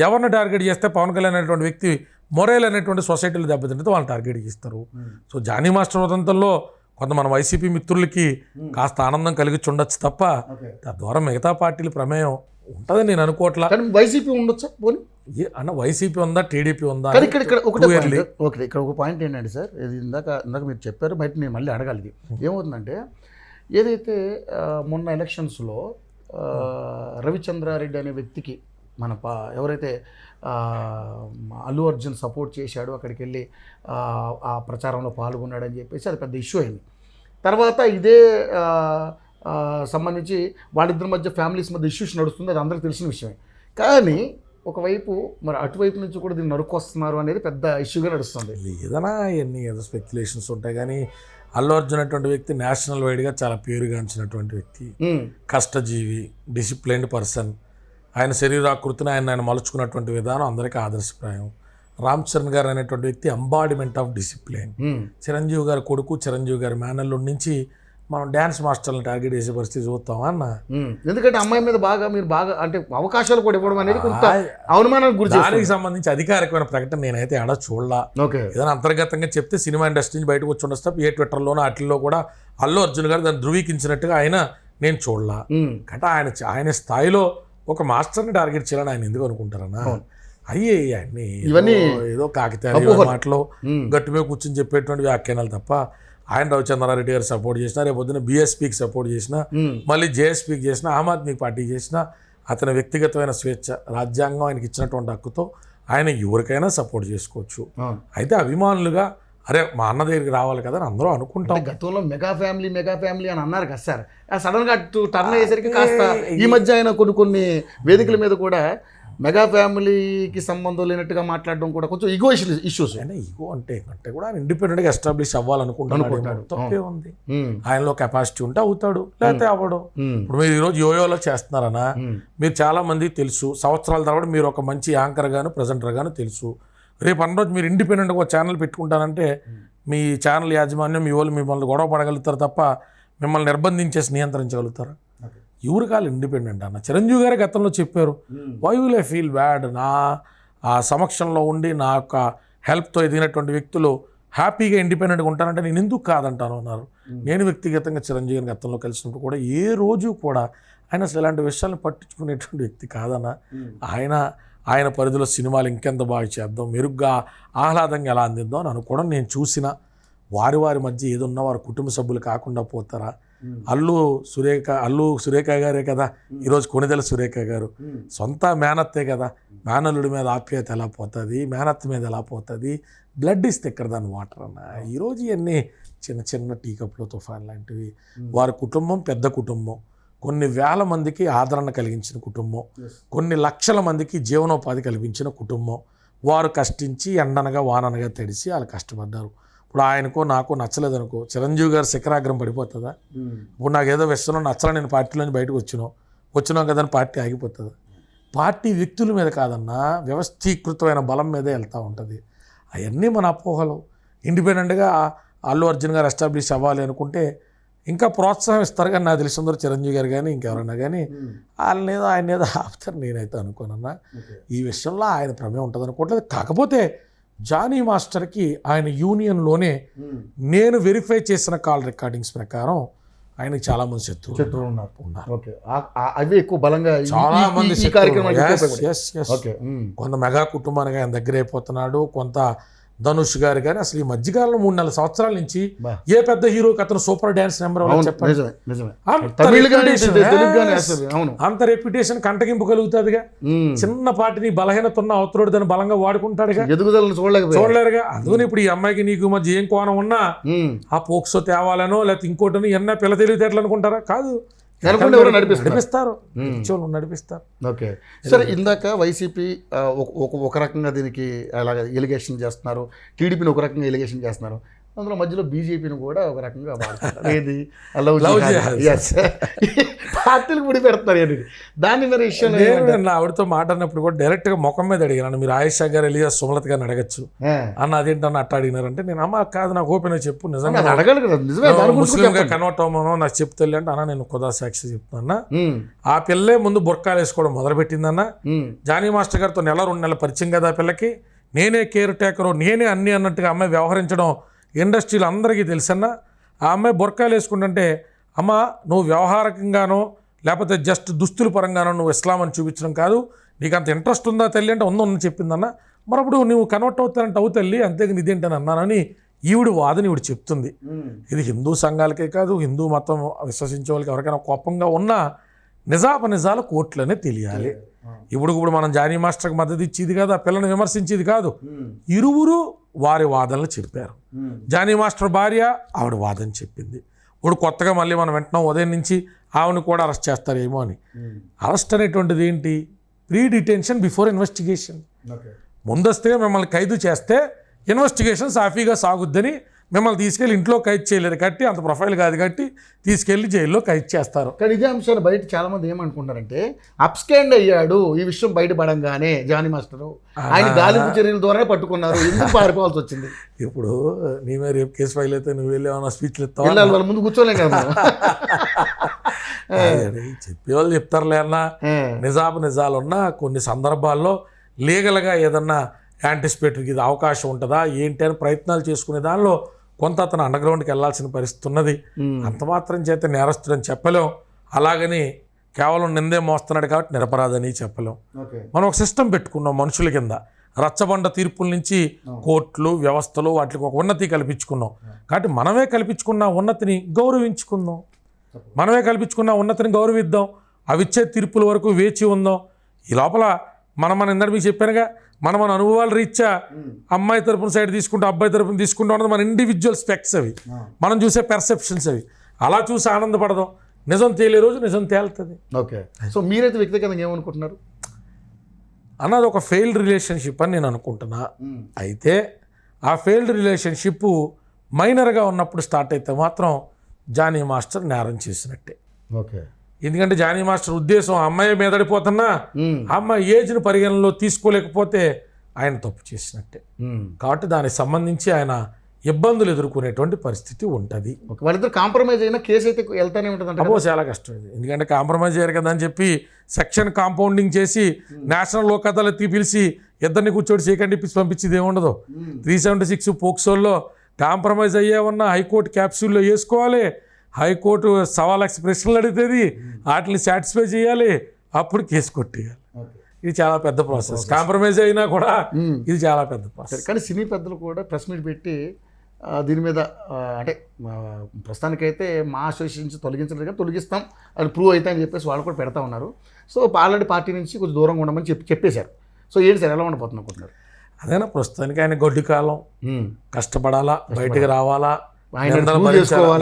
ఎవరిని టార్గెట్ చేస్తే పవన్ కళ్యాణ్ అనేటువంటి వ్యక్తి మొరేల్ అనేటువంటి సొసైటీలో దెబ్బతింటే వాళ్ళని టార్గెట్ చేస్తారు. సో జానీ మాస్టర్ ఉదంతంలో కొంత మన వైసీపీ మిత్రులకి కాస్త ఆనందం కలిగించి ఉండొచ్చు తప్ప తద్వారా మిగతా పార్టీల ప్రమేయం ఉంటుందని నేను అనుకోవట్లా. వైసీపీ ఉండొచ్చా పోనీ అన్న? వైసీపీ ఉందా, టీడీపీ ఉందా? ఇక్కడ ఒక పాయింట్ ఏంటంటే సార్, ఇది ఇందాక మీరు చెప్పారు, బయట నేను మళ్ళీ అడగాలి. ఏమవుతుందంటే ఏదైతే మొన్న ఎలక్షన్స్లో రవిచంద్రారెడ్డి అనే వ్యక్తికి మన ఎవరైతే అల్లు అర్జున్ సపోర్ట్ చేశాడో అక్కడికి వెళ్ళి ఆ ప్రచారంలో పాల్గొన్నాడని చెప్పేసి అది పెద్ద ఇష్యూ అయింది. తర్వాత ఇదే సంబంధించి వాళ్ళిద్దరి మధ్య ఫ్యామిలీస్ మధ్య ఇష్యూస్ నడుస్తుంది, అది అందరికీ తెలిసిన విషయమే. కానీ ఒకవైపు మరి అటువైపు నుంచి కూడా దీన్ని నరుకొస్తున్నారు అనేది పెద్ద ఇష్యూగా నడుస్తుంది. ఏదైనా ఇవన్నీ ఏదో స్పెక్యులేషన్స్ ఉంటాయి కానీ అల్లు అర్జున్ అటువంటి వ్యక్తి నేషనల్ వైడ్గా చాలా పేరుగాంచినటువంటి వ్యక్తి, కష్టజీవి, డిసిప్లైన్డ్ పర్సన్. ఆయన శరీరాకృతిని ఆయన మలుచుకున్నటువంటి విధానం అందరికీ ఆదర్శప్రాయం. రామ్ చరణ్ గారు అనేటువంటి వ్యక్తి ఎంబాడిమెంట్ ఆఫ్ డిసిప్లైన్. చిరంజీవి గారి కొడుకు, చిరంజీవి గారి మేనల్లుడి నుంచి మనం డ్యాన్స్ మాస్టర్లను టార్గెట్ చేసే పరిస్థితి చూస్తామా అన్న? ఎందుకంటే అమ్మాయి మీద మీరు బాగా అంటే అవకాశాలు కూడా ఇవ్వడం అనేది కొంత అవమానానికి గురి. దానికి సంబంధించి అధికారికమైన ప్రకటన నేనైతే ఎడ చూడలా. ఏదైనా అంతర్గతంగా చెప్తే సినిమా ఇండస్ట్రీ నుంచి బయటకు వచ్చి ఉండొచ్చు. ఏ ట్విట్టర్లోనో వాటిల్లో కూడా అల్లు అర్జున్ గారు దాన్ని ధృవీకరించినట్టుగా నేను చూడలా. అంటే ఆయన స్థాయిలో ఒక మాస్టర్ని టార్గెట్ చేయాలని ఆయన ఎందుకు అనుకుంటారన్నా? అయ్యే అన్ని ఇవన్నీ ఏదో కాకితాళి మాటలో గట్టు మీద కూర్చొని చెప్పేటువంటి వ్యాఖ్యానాలు తప్ప ఆయన రవిచంద్రారెడ్డి గారు సపోర్ట్ చేసినా, రేపు పొద్దున్న బీఎస్పీకి సపోర్ట్ చేసినా, మళ్ళీ జేఎస్పీకి చేసినా, ఆమ్ ఆద్మీ పార్టీకి చేసినా అతని వ్యక్తిగతమైన స్వేచ్ఛ, రాజ్యాంగం ఆయనకి ఇచ్చినటువంటి హక్కుతో ఆయన ఎవరికైనా సపోర్ట్ చేసుకోవచ్చు. అయితే అభిమానులుగా అరే మా అన్న దగ్గరికి రావాలి కదా అని అందరూ అనుకుంటాం. గతంలో మెగా ఫ్యామిలీ అని అన్నారు కదా సార్, సడన్గా టర్న్ అయ్యేసరికి కాస్త ఈ మధ్య ఆయన కొన్ని వేదికల మీద కూడా మెగా ఫ్యామిలీకి సంబంధం లేనట్టుగా మాట్లాడడం కూడా కొంచెం ఈగో ఇష్యూస్. అంటే ఈగో అంటే కూడా ఆయన ఇండిపెండెంట్గా ఎస్టాబ్లిష్ అవ్వాలనుకుంటున్నాడు. తప్పే ఉంది. ఆయనలో కెపాసిటీ ఉంటే అవుతాడు, లేకపోతే అవ్వడు. ఇప్పుడు మీరు ఈరోజు యోయోలో చేస్తున్నారన్నా, మీరు చాలా మంది తెలుసు, సంవత్సరాల తర్వాత మీరు ఒక మంచి యాంకర్ గాను ప్రజెంటర్ గాను తెలుసు. రేపు అన్నరోజు మీరు ఇండిపెండెంట్గా ఒక ఛానల్ పెట్టుకుంటానంటే మీ ఛానల్ యాజమాన్యం మీ వాళ్ళు మిమ్మల్ని గొడవ పడగలుగుతారు తప్ప మిమ్మల్ని నిర్బంధించేసి నియంత్రించగలుగుతారు. ఎవరు కాదు ఇండిపెండెంట్ అన్న. చిరంజీవి గారే గతంలో చెప్పారు, why will I feel bad, నా ఆ సమక్షంలో ఉండి నా యొక్క హెల్ప్తో ఎదిగినటువంటి వ్యక్తులు హ్యాపీగా ఇండిపెండెంట్గా ఉంటానంటే నేను ఎందుకు కాదంటాను అన్నారు. నేను వ్యక్తిగతంగా చిరంజీవి గారిని గతంలో కలిసినప్పుడు కూడా ఏ రోజు కూడా ఆయన అసలు ఇలాంటి విషయాలను పట్టించుకునేటువంటి వ్యక్తి కాదన్న. ఆయన పరిధిలో సినిమాలు ఇంకెంత బాగా చేద్దాం, మెరుగ్గా ఆహ్లాదంగా ఎలా అందిద్దాం అని అనుకోవడం నేను చూసిన. వారి మధ్య ఏదున్నా వారి కుటుంబ సభ్యులు కాకుండా పోతారా? అల్లు సురేఖ గారే కదా ఈరోజు కొణిదెల సురేఖ గారు, సొంత మేనత్తే కదా. మేనల్లుడి మీద ఆప్యాయత ఎలా పోతుంది, మేనత్త మీద ఎలా పోతుంది? బ్లడ్ ఇస్తే ఎక్కడ దాని వాటర్ అన్న. ఈరోజు ఇవన్నీ చిన్న చిన్న టీ కప్లో తుఫాన్ లాంటివి. వారి కుటుంబం పెద్ద కుటుంబం, కొన్ని వేల మందికి ఆదరణ కలిగించిన కుటుంబం, కొన్ని లక్షల మందికి జీవనోపాధి కల్పించిన కుటుంబం. వారు కష్టించి ఎండనగా వాననగా తడిసి వాళ్ళు కష్టపడ్డారు. ఇప్పుడు ఆయనకో నాకో నచ్చలేదనుకో, చిరంజీవి గారు శిఖరాగ్రం పడిపోతుందా? ఇప్పుడు నాకు ఏదో విషయంలో నచ్చలా, నేను పార్టీలోంచి బయటకు వచ్చినాం కదా అని పార్టీ ఆగిపోతుందా? పార్టీ వ్యక్తుల మీద కాదన్నా, వ్యవస్థీకృతమైన బలం మీదే వెళ్తూ ఉంటుంది. అవన్నీ మన అపోహలు. ఇండిపెండెంట్గా అల్లు అర్జున్ గారు ఎస్టాబ్లిష్ అవ్వాలి అనుకుంటే ఇంకా ప్రోత్సాహం ఇస్తారు, కానీ నాకు తెలిసినందరూ చిరంజీవి గారు కానీ ఇంకెవరన్నా కానీ ఆయన ఏదో ఆపుతారు నేనైతే అనుకోనన్నా. ఈ విషయంలో ఆయన ప్రమేయం ఉంటుంది అనుకోవట్లేదు. కాకపోతే జానీ మాస్టర్కి ఆయన యూనియన్లోనే నేను వెరిఫై చేసిన కాల్ రికార్డింగ్స్ ప్రకారం ఆయనకి చాలా మంది శత్రువులు ఉన్నారు. అవి ఎక్కువ బలంగా చాలా మంది ఓకే. కొంత మెగా కుటుంబానికి ఆయన దగ్గర అయిపోతున్నాడు. కొంత ధనుష్ గారు కానీ అసలు ఈ మధ్యకాలంలో 3-4 సంవత్సరాల నుంచి ఏ పెద్ద హీరోకి అతను సూపర్ డాన్స్ నెంబర్ చెప్పండి, అంత రెప్యుటేషన్ కంటగింపు కలుగుతుందిగా. చిన్న పాటిని బలహీనత ఉన్న అవతరుడు దాన్ని బలంగా వాడుకుంటాడుగా, ఎదుగుదలను చూడలేరుగా. అందుకని ఇప్పుడు ఈ అమ్మాయికి నీకు మధ్య ఏం కోణం ఉన్నా ఆ పోక్సో తేవాలనో లేకపోతే ఇంకోటనో ఎన్న పిల్ల తెలివితేటలు అనుకుంటారా? కాదు, నడిపిస్తారు. ఓకే. సరే, ఇందాక వైసీపీ ఒక రకంగా దీనికి అలాగ ఎలిగేషన్ చేస్తున్నారు, టీడీపీని ఒక రకంగా ఎలిగేషన్ చేస్తున్నారు, అందులో మధ్యలో బీజేపీని కూడా ఒక రకంగా వాడుతున్నారు. ఏది పార్టీలు ముడి పెడతారు అనేది. దాన్ని మరి విషయం నా ఆవిడతో మాట్లాడినప్పుడు కూడా డైరెక్ట్గా ముఖం మీద అడిగాను. మీరు ఆయేషా గారు ఎలియా సుమలత గారిని అడగచ్చు అన్న, అదేంటన్న అట్ట అడిగినారంటే నేను అమ్మ కాదు నాకు ఓపెన్ చెప్పు, నిజంగా అడగాలి కదా, ముస్లింగా కన్వర్ట్ అవ్వమనో నాకు చెప్తే అంటే అన్న నేను ఖుదా సాక్షి చెప్తున్నా, ఆ పిల్లే ముందు బుర్కాలు వేసుకోవడం మొదలుపెట్టిందన్న. జానీ మాస్టర్ గారితో 1-2 నెలల పరిచయం కదా ఆ పిల్లకి. నేనే కేర్ టేకరు, నేనే అన్ని అన్నట్టుగా అమ్మాయి వ్యవహరించడం ఇండస్ట్రీలో అందరికీ తెలుసన్నా. ఆ అమ్మాయి బొర్కాలు వేసుకుంటుంటే అమ్మ నువ్వు వ్యవహారకంగానో లేకపోతే జస్ట్ దుస్తుల పరంగానో నువ్వు ఇస్లాం అని చూపించడం కాదు, నీకు అంత ఇంట్రెస్ట్ ఉందా తల్లి అంటే ఉందని చెప్పిందన్న. మరప్పుడు నువ్వు కన్వర్ట్ అవుతానంటే అవు తల్లి, అంతేగాని ఇదేంటని అన్నానని ఈవిడ వాదని ఈవిడ చెప్తుంది. ఇది హిందూ సంఘాలకే కాదు, హిందూ మతం విశ్వసించే వాళ్ళకి ఎవరికైనా కోపంగా ఉన్నా నిజాలు కోర్టులోనే తెలియాలి. ఇప్పుడు మనం జానీ మాస్టర్కి మద్దతు ఇచ్చేది కాదు, ఆ పిల్లని విమర్శించేది కాదు. ఇరువురు వారి వాదనలు చెప్పారు. జానీ మాస్టర్ భార్య ఆవిడ వాదన చెప్పింది. ఇప్పుడు కొత్తగా మళ్ళీ మనం వింటున్నాం ఉదయం నుంచి ఆవిడని కూడా అరెస్ట్ చేస్తారేమో అని. అరెస్ట్ అనేటువంటిది ఏంటి? Pre detention before investigation. ముందస్తుగా మిమ్మల్ని ఖైదు చేస్తే ఇన్వెస్టిగేషన్ సాఫీగా సాగుద్దని మిమ్మల్ని తీసుకెళ్ళి ఇంట్లో ఖైదు చేయలేరు కట్టి, అంత ప్రొఫైల్ కాదు కట్టి తీసుకెళ్లి జైల్లో ఖైదు చేస్తారు. కానీ ఇదే అంశాలు బయట చాలా మంది ఏమనుకుంటారంటే అప్స్కాండ్ అయ్యాడు ఈ విషయం బయటపడంగానే జానీ మాస్టర్, ఆయన గాలింపు చర్యల ద్వారానే పట్టుకున్నారు, ఎందుకు పారిపోవాల్సి వచ్చింది? ఇప్పుడు నీ మీద రేపు కేసు ఫైల్ అయితే నువ్వు వెళ్ళేమన్నా స్పీచ్లు ఇస్తావు, వాళ్ళ ముందు కూర్చోలేం కదా. చెప్పేవాళ్ళు చెప్తారులే అన్న. నిజాలున్నా కొన్ని సందర్భాల్లో లీగల్గా ఏదన్నా యాంటిసిపేటరీకి ఇది అవకాశం ఉంటుందా ఏంటి అని ప్రయత్నాలు చేసుకునే దానిలో కొంత అతను అండర్గ్రౌండ్కి వెళ్లాల్సిన పరిస్థితి ఉన్నది. అంత మాత్రం చేత నేరస్తుడని చెప్పలేం, అలాగని కేవలం నిందే మోస్తున్నాడు కాబట్టి నిరపరాధని చెప్పలేం. మనం ఒక సిస్టమ్ పెట్టుకున్నాం మనుషుల కింద, రచ్చబండ తీర్పుల నుంచి కోర్టులు వ్యవస్థలు వాటికి ఒక ఉన్నతి కల్పించుకున్నాం. కాబట్టి మనమే కల్పించుకున్న ఉన్నతిని గౌరవించుకుందాం, మనమే కల్పించుకున్న ఉన్నతిని గౌరవిద్దాం, అవి ఇచ్చే తీర్పుల వరకు వేచి ఉందాం. ఈ లోపల మన ఇందరు మీకు చెప్పానుగా, మన అనుభవాల రీత్యా అమ్మాయి తరపున సైడ్ తీసుకుంటూ అబ్బాయి తరపున తీసుకుంటూ ఉన్నది మన ఇండివిజువల్ స్పెక్ట్స్, అవి మనం చూసే పెర్సెప్షన్స్, అవి అలా చూసి ఆనందపడదాం. నిజం తేలే రోజు నిజం తేలుతుంది. ఓకే. సో మీరైతే వ్యక్తిగతంగా ఏమనుకుంటున్నారు? అన్నది ఒక ఫెయిల్డ్ రిలేషన్షిప్ అని నేను అనుకుంటున్నా. అయితే ఆ ఫెయిల్డ్ రిలేషన్షిప్ మైనర్గా ఉన్నప్పుడు స్టార్ట్ అయితే మాత్రం జానీ మాస్టర్ నేరం చేసినట్టే. ఓకే. ఎందుకంటే జానీ మాస్టర్ ఉద్దేశం అమ్మాయి మీదడిపోతున్నా అమ్మాయి ఏజ్ని పరిగణనలో తీసుకోలేకపోతే ఆయన తప్పు చేసినట్టే. కాబట్టి దానికి సంబంధించి ఆయన ఇబ్బందులు ఎదుర్కొనేటువంటి పరిస్థితి ఉంటుంది. వాళ్ళిద్దరు కాంప్రమైజ్ అయినా కేసు అయితే వెళ్తానే ఉంటుంది. అబ్బో చాలా కష్టం ఇది. ఎందుకంటే కాంప్రమైజ్ అయ్యారు కదా అని చెప్పి సెక్షన్ కాంపౌండింగ్ చేసి నేషనల్ లోక్ అదాలత్ పిలిచి ఇద్దరిని కూర్చోటి చేయకండి పంపించేది ఏముండదు. 376 పోక్సోల్లో కాంప్రమైజ్ అయ్యేవన్నా హైకోర్టు క్యాప్సూల్లో వేసుకోవాలి, హైకోర్టు 1,00,000 ప్రశ్నలు అడుగుతుంది, వాటిని సాటిస్ఫై చేయాలి, అప్పుడు కేసు కొట్టేయాలి. ఇది చాలా పెద్ద ప్రాసెస్. కాంప్రమైజ్ అయినా కూడా ఇది చాలా పెద్ద ప్రాసెస్. కానీ సినీ పెద్దలు కూడా ప్రెస్ మీట్ పెట్టి దీని మీద అంటే ప్రస్తుతానికైతే మా అసోసియేషన్ నుంచి తొలగించలేదు కానీ తొలగిస్తాం అది ప్రూవ్ అవుతాయి అని చెప్పేసి వాళ్ళు కూడా పెడతా ఉన్నారు. సో ఆల్రెడీ పార్టీ నుంచి కొంచెం దూరంగా ఉండమని చెప్పేశారు. సో ఏంటి సార్ ఎలా ఉండబోతున్నారు అనుకుంటున్నారు? అదేనా ప్రస్తుతానికి ఆయన గొడ్డు కాలం, కష్టపడాలా, బయటకు రావాలా,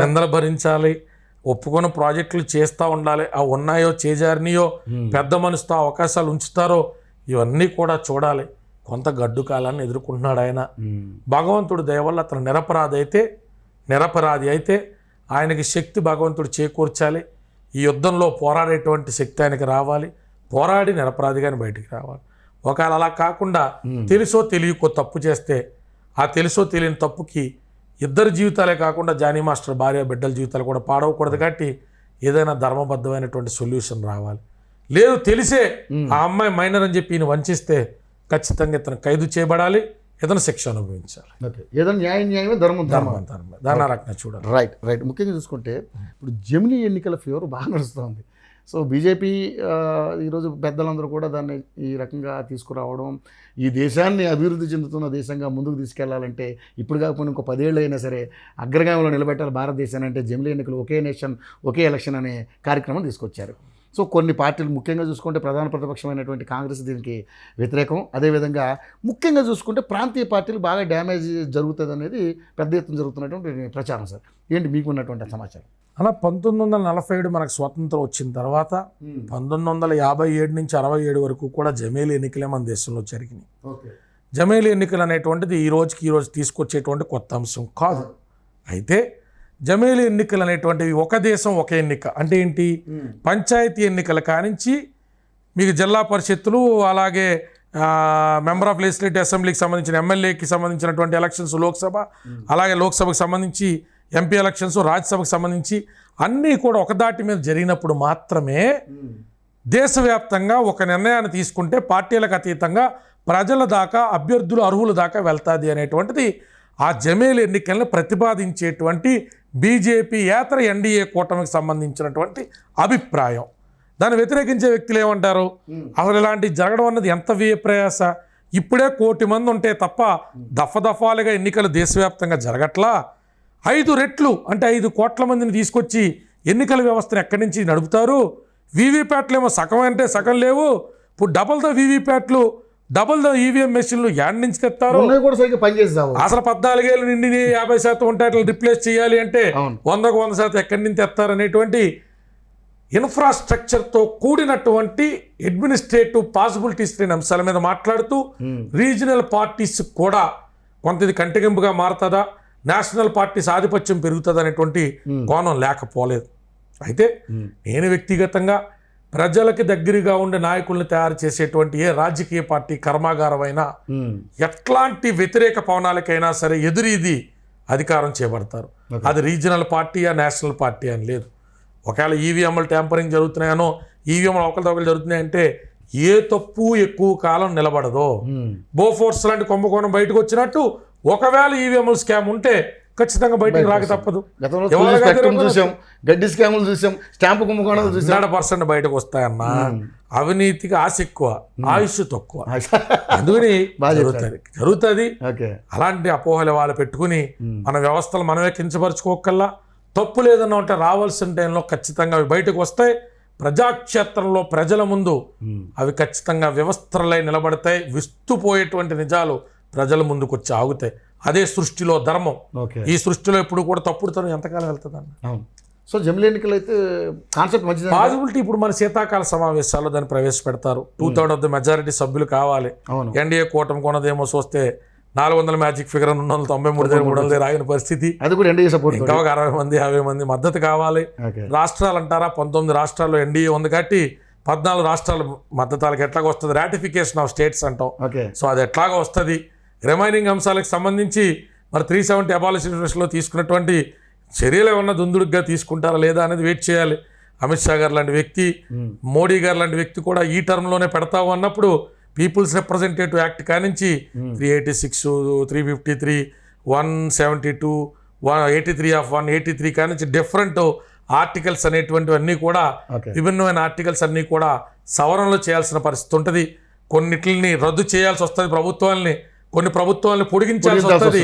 నిందలు భరించాలి, ఒప్పుకున్న ప్రాజెక్టులు చేస్తూ ఉండాలి, ఆ ఉన్నాయో చేజారినాయో పెద్ద మనసుతో అవకాశాలు ఉంచుతారో ఇవన్నీ కూడా చూడాలి. కొంత గడ్డు కాలాన్ని ఎదుర్కొంటున్నాడు ఆయన. భగవంతుడు దయ వల్ల అతను నిరపరాధి అయితే ఆయనకి శక్తి భగవంతుడు చేకూర్చాలి. ఈ యుద్ధంలో పోరాడేటువంటి శక్తి ఆయనకి రావాలి. పోరాడి నిరపరాధిగాని బయటికి రావాలి. ఒకవేళ అలా కాకుండా తెలుసో తెలియకో తప్పు చేస్తే ఆ తెలుసో తెలియని తప్పుకి ఇద్దరు జీవితాలే కాకుండా జానీ మాస్టర్ భార్య బిడ్డల జీవితాలు కూడా పాడవకూడదు. కాబట్టి ఏదైనా ధర్మబద్ధమైనటువంటి సొల్యూషన్ రావాలి. లేదు తెలిసే ఆ అమ్మాయి మైనర్ అని చెప్పి ఈయన వంచిస్తే ఖచ్చితంగా ఇతను ఖైదు చేయబడాలి, ఇతను శిక్ష అనుభవించాలి. ఓకే, ఏదైనా న్యాయమే ధర్మం దాని రకంగా చూడాలి. రైట్. ముఖ్యంగా చూసుకుంటే ఇప్పుడు జమిలీ ఎన్నికల ఫీవర్ బాగా నడుస్తుంది. సో బీజేపీ ఈరోజు పెద్దలందరూ కూడా దాన్ని ఈ రకంగా తీసుకురావడం, ఈ దేశాన్ని అభివృద్ధి చెందుతున్న దేశంగా ముందుకు తీసుకెళ్లాలంటే ఇప్పుడు కాకపోయినా ఇంకో 10 ఏళ్ళు అయినా సరే అగ్రగామిలో నిలబెట్టాలి భారతదేశాన్ని అంటే జమిలీ ఎన్నికలు ఒకే నేషన్ ఒకే ఎలక్షన్ అనే కార్యక్రమం తీసుకొచ్చారు. సో కొన్ని పార్టీలు ముఖ్యంగా చూసుకుంటే ప్రధాన ప్రతిపక్షమైనటువంటి కాంగ్రెస్ దీనికి వ్యతిరేకం. అదేవిధంగా ముఖ్యంగా చూసుకుంటే ప్రాంతీయ పార్టీలు బాగా డ్యామేజ్ జరుగుతుంది అనేది పెద్ద ఎత్తున జరుగుతున్నటువంటి ప్రచారం. సార్ ఏంటి మీకు ఉన్నటువంటి సమాచారం? అలా 1947 మనకు స్వాతంత్రం వచ్చిన తర్వాత 1957 నుంచి 67 వరకు కూడా జమేలీ ఎన్నికలే మన దేశంలో జరిగినాయి. జమేలీ ఎన్నికలు అనేటువంటిది ఈ రోజు తీసుకొచ్చేటువంటి కొత్త అంశం కాదు. అయితే జమేలీ ఎన్నికలు అనేటువంటివి ఒక దేశం ఒక ఎన్నిక అంటే ఏంటి, పంచాయతీ ఎన్నికల కానించి మీకు జిల్లా పరిషత్తులు, అలాగే మెంబర్ ఆఫ్ లెజిస్లేటివ్ అసెంబ్లీకి సంబంధించిన ఎమ్మెల్యేకి సంబంధించినటువంటి ఎలక్షన్స్, లోక్సభ, అలాగే లోక్సభకు సంబంధించి ఎంపీ ఎలక్షన్స్, రాజ్యసభకు సంబంధించి అన్నీ కూడా ఒక దాటి మీద జరిగినప్పుడు మాత్రమే దేశవ్యాప్తంగా ఒక నిర్ణయాన్ని తీసుకుంటే పార్టీలకు అతీతంగా ప్రజల దాకా, అభ్యర్థులు అర్హుల దాకా వెళ్తాది అనేటువంటిది ఆ జమేలీ ఎన్నికలను ప్రతిపాదించేటువంటి బీజేపీ ఏతర ఎన్డీఏ కూటమికి సంబంధించినటువంటి అభిప్రాయం. దాన్ని వ్యతిరేకించే వ్యక్తులు ఏమంటారు, అసలు ఇలాంటి జరగడం అన్నది ఎంత వ్యయ ప్రయాస, ఇప్పుడే 1 కోటి మంది ఉంటే తప్ప దఫాలుగా ఎన్నికలు దేశవ్యాప్తంగా జరగట్లా, 5 రెట్లు అంటే 5 కోట్ల మందిని తీసుకొచ్చి ఎన్నికల వ్యవస్థను ఎక్కడి నుంచి నడుపుతారు, వీవీప్యాట్లు ఏమో సగం అంటే సగం లేవు, ఇప్పుడు డబుల్తో వీవీప్యాట్లు, డబుల్తో ఈవీఎం మెషిన్లు యాడ్ నుంచి తెస్తారు, అసలు 14 ఏళ్ళు నిండి 50% ఉంటే అట్లా రిప్లేస్ చేయాలి అంటే 100కు 100% ఎక్కడి నుంచి తెస్తారు అనేటువంటి ఇన్ఫ్రాస్ట్రక్చర్తో కూడినటువంటి అడ్మినిస్ట్రేటివ్ పాసిబిలిటీస్ లేని అంశాల మీద మాట్లాడుతూ రీజనల్ పార్టీస్ కూడా కొంత ఇది కంటిగింపుగా మారుతుందా, నేషనల్ పార్టీస్ ఆధిపత్యం పెరుగుతుంది అనేటువంటి కోణం లేకపోలేదు. అయితే నేను వ్యక్తిగతంగా ప్రజలకి దగ్గరగా ఉండే నాయకుల్ని తయారు చేసేటువంటి ఏ రాజకీయ పార్టీ కర్మాగారమైనా ఎట్లాంటి వ్యతిరేక పవనాలకైనా సరే ఎదురీది అధికారం చేపడతారు. అది రీజనల్ పార్టీయా నేషనల్ పార్టీ అని లేదు. ఒకవేళ ఈవీఎంలు ట్యాంపరింగ్ జరుగుతున్నాయనో, ఈవీఎంలు ఒకరిదొకరు జరుగుతున్నాయంటే ఏ తప్పు ఎక్కువ కాలం నిలబడదో. బోఫోర్స్ లాంటి కుంభకోణం బయటకు వచ్చినట్టు ఒకవేళ ఈవీఎంలు స్కామ్ ఉంటే ఖచ్చితంగా బయటకు రాక తప్పదు. గడ్డి స్కాములు చూసాం, స్టాంపు కుంభకోణాలు చూసాం. 100% బయటకు వస్తాయన్నా. అవినీతికి ఆశ ఎక్కువ, ఆయుష్ తక్కువ. అందుకని జరుగుతుంది. అలాంటి అపోహలు వాళ్ళు పెట్టుకుని మన వ్యవస్థలు మనమే కించపరుచుకోకల్లా. తప్పు లేదన్నా ఉంటే రావాల్సిన టైంలో ఖచ్చితంగా అవి బయటకు వస్తాయి. ప్రజాక్షేత్రంలో ప్రజల ముందు అవి ఖచ్చితంగా వ్యవస్థలై నిలబడతాయి. విస్తుపోయేటువంటి నిజాలు ప్రజల ముందుకు వచ్చి ఆగుతాయి. అదే సృష్టిలో ధర్మం. ఈ సృష్టిలో ఎప్పుడు కూడా తప్పుడుతనం ఎంతకాలం వెళ్తుందండి. సో జమిలీ ఎన్నికలు అయితే కాన్సెప్ట్ మంచిది. పాజిబిలిటీ ఇప్పుడు మన శీతాకాల సమావేశాల్లో దాన్ని ప్రవేశపెడతారు. 2/3 ఆఫ్ ద మెజారిటీ సభ్యులు కావాలి. ఎన్డీఏ కూటమి కొన్నదేమో చూస్తే 400 మ్యాజిక్ ఫిగర్ 393 ఆగిన పరిస్థితి. అది కూడా ఎన్డీఏ సపోర్ట్. ఇంకా ఒక 60 మంది 50 మంది మద్దతు కావాలి. రాష్ట్రాలు అంటారా, 19 రాష్ట్రాల్లో ఎన్డీఏ ఉంది కాబట్టి 14 రాష్ట్రాల మద్దతు వాళ్ళకి ఎట్లాగ వస్తుంది, రాటిఫికేషన్ ఆఫ్ స్టేట్స్ అంటాం. సో అది ఎట్లాగ వస్తుంది. రిమైనింగ్ అంశాలకు సంబంధించి మరి 370 అబాలిషన్లో తీసుకున్నటువంటి చర్యలు ఏమన్నా దుందుడుగ్గా తీసుకుంటారా లేదా అనేది వెయిట్ చేయాలి. అమిత్ షా గారు లాంటి వ్యక్తి, మోడీ గారు లాంటి వ్యక్తి కూడా ఈ టర్మ్లోనే పెడతావు అన్నప్పుడు పీపుల్స్ రిప్రజెంటేటివ్ యాక్ట్ కానించి 386, 353, 172, 183 కానించి డిఫరెంట్ ఆర్టికల్స్ అనేటువంటివన్నీ కూడా విభిన్నమైన ఆర్టికల్స్ అన్నీ కూడా సవరణలు చేయాల్సిన పరిస్థితి ఉంటుంది. కొన్నిటిని రద్దు చేయాల్సి వస్తుంది ప్రభుత్వాలని, కొన్ని ప్రభుత్వాలను పొడిగించాల్సి వస్తుంది.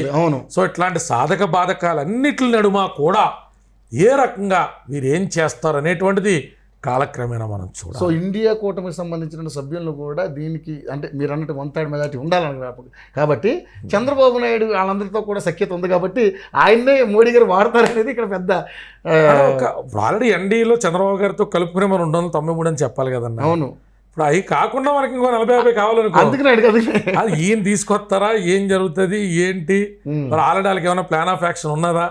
సో ఇట్లాంటి సాధక బాధకాలన్నిటి నడుమ కూడా ఏ రకంగా వీరు ఏం చేస్తారు అనేటువంటిది కాలక్రమేణా మనం చూడాలి. సో ఇండియా కూటమికి సంబంధించిన సభ్యులను కూడా దీనికి అంటే మీరు అన్నట్టు 1/3 మెజారిటీ ఉండాలని కాబట్టి చంద్రబాబు నాయుడు వాళ్ళందరితో కూడా సఖ్యత ఉంది కాబట్టి ఆయన్నే మోడీ గారు వాడతారనేది ఇక్కడ పెద్ద ఆల్రెడీ ఎన్డీఏలో చంద్రబాబు గారితో కలుపుకునే మనం 293 అని చెప్పాలి కదన్నా. అవును. ఇప్పుడు అవి కాకుండా మనకి ఇంకో 40-50 కావాలనుకో, అందుకనే అది ఈయన తీసుకొస్తారా, ఏం జరుగుతుంది ఏంటి, మరి ఆల్రెడీ వాళ్ళకి ఏమైనా ప్లాన్ ఆఫ్ యాక్షన్ ఉన్నదా,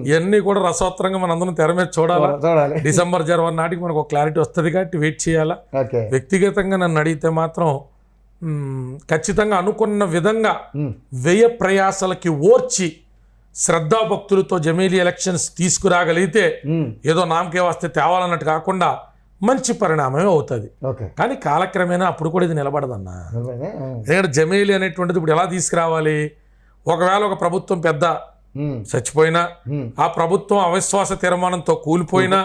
ఇవన్నీ కూడా రసవత్తరంగా మన అందరం తెర మీద చూడాలా. చూడాలి. డిసెంబర్ 1 నాటికి మనకు ఒక క్లారిటీ వస్తుంది కాబట్టి వెయిట్ చేయాలా. ఓకే. వ్యక్తిగతంగా నన్ను అడిగితే మాత్రం ఖచ్చితంగా అనుకున్న విధంగా వ్యయ ప్రయాసలకి ఓర్చి శ్రద్ధాభక్తులతో జమేలీ ఎలక్షన్స్ తీసుకురాగలిగితే ఏదో నామకే వస్తే తేవాలన్నట్టు కాకుండా మంచి పరిణామమే అవుతుంది. ఓకే. కానీ కాలక్రమేణా అప్పుడు కూడా ఇది నిలబడదన్నా. ఎందుకంటే జమేలీ అనేటువంటిది ఇప్పుడు ఎలా తీసుకురావాలి, ఒకవేళ ఒక ప్రభుత్వం పెద్ద చచ్చిపోయినా, ఆ ప్రభుత్వం అవిశ్వాస తీర్మానంతో కూలిపోయినా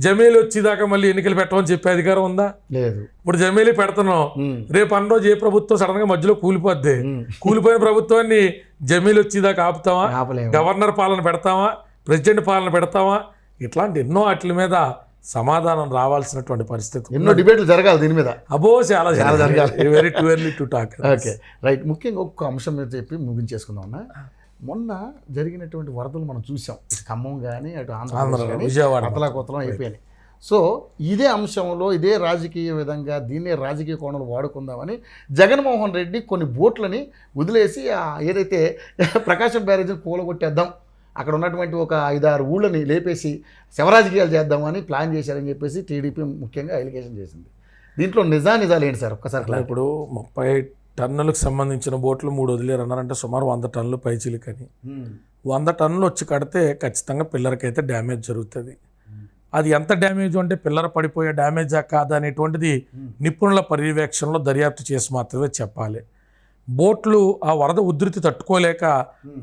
జమేలీ వచ్చేదాకా మళ్ళీ ఎన్నికలు పెట్టమని చెప్పే అధికారం ఉందా? లేదు. ఇప్పుడు జమేలీ పెడుతున్నాం, రేపు అన్న రోజు ఏ ప్రభుత్వం సడన్ గా మధ్యలో కూలిపోద్ది, కూలిపోయిన ప్రభుత్వాన్ని జమేలీ వచ్చేదాకా ఆపుతామా? గవర్నర్ పాలన పెడతామా? ప్రెసిడెంట్ పాలన పెడతామా? ఇట్లాంటి ఎన్నో వాటి మీద సమాధానం రావాల్సినటువంటి పరిస్థితి, ఎన్నో డిబేట్లు జరగాలి దీని మీద. అబో చాలా జరగాలి. Very too early to talk. Okay, right. ముఖ్యంగా ఒక్క అంశం మీద చెప్పి ముగించేసుకుందాం అన్న. మొన్న జరిగినటువంటి వరదలు మనం చూసాం, ఖమ్మం కానీ అటు ఆంధ్రప్రదేశ్ కానీ విజయవాడ అతలాకుతలం అయిపోయాయి. సో ఇదే అంశంలో ఇదే రాజకీయ విధంగా దీన్నే రాజకీయ కోణంలో వాడుకుందామని జగన్మోహన్ రెడ్డి కొన్ని బోట్లని వదిలేసి ఏదైతే ప్రకాశం బ్యారేజీని కూలగొట్టేద్దాం, అక్కడ ఉన్నటువంటి ఒక 5-6 ఊళ్ళని లేపేసి శవరాజకీయాలు చేద్దామని ప్లాన్ చేశారని చెప్పేసి టీడీపీ ముఖ్యంగా ఎలిగేషన్ చేసింది. దీంట్లో నిజాలు ఏంటి సార్ ఒక్కసారి? ఇప్పుడు 30 టన్నులకు సంబంధించిన బోట్లు 3 వదిలేరు అన్నారంటే సుమారు 100 టన్నులు పైచిలుకని. 100 టన్నులు వచ్చి కడితే ఖచ్చితంగా పిల్లర్కైతే డ్యామేజ్ జరుగుతుంది. అది ఎంత డ్యామేజ్ అంటే పిల్లర్ పడిపోయే డ్యామేజా కాదా అనేటువంటిది నిపుణుల పర్యవేక్షణలో దర్యాప్తు చేసి మాత్రమే చెప్పాలి. బోట్లు ఆ వరద ఉధృతి తట్టుకోలేక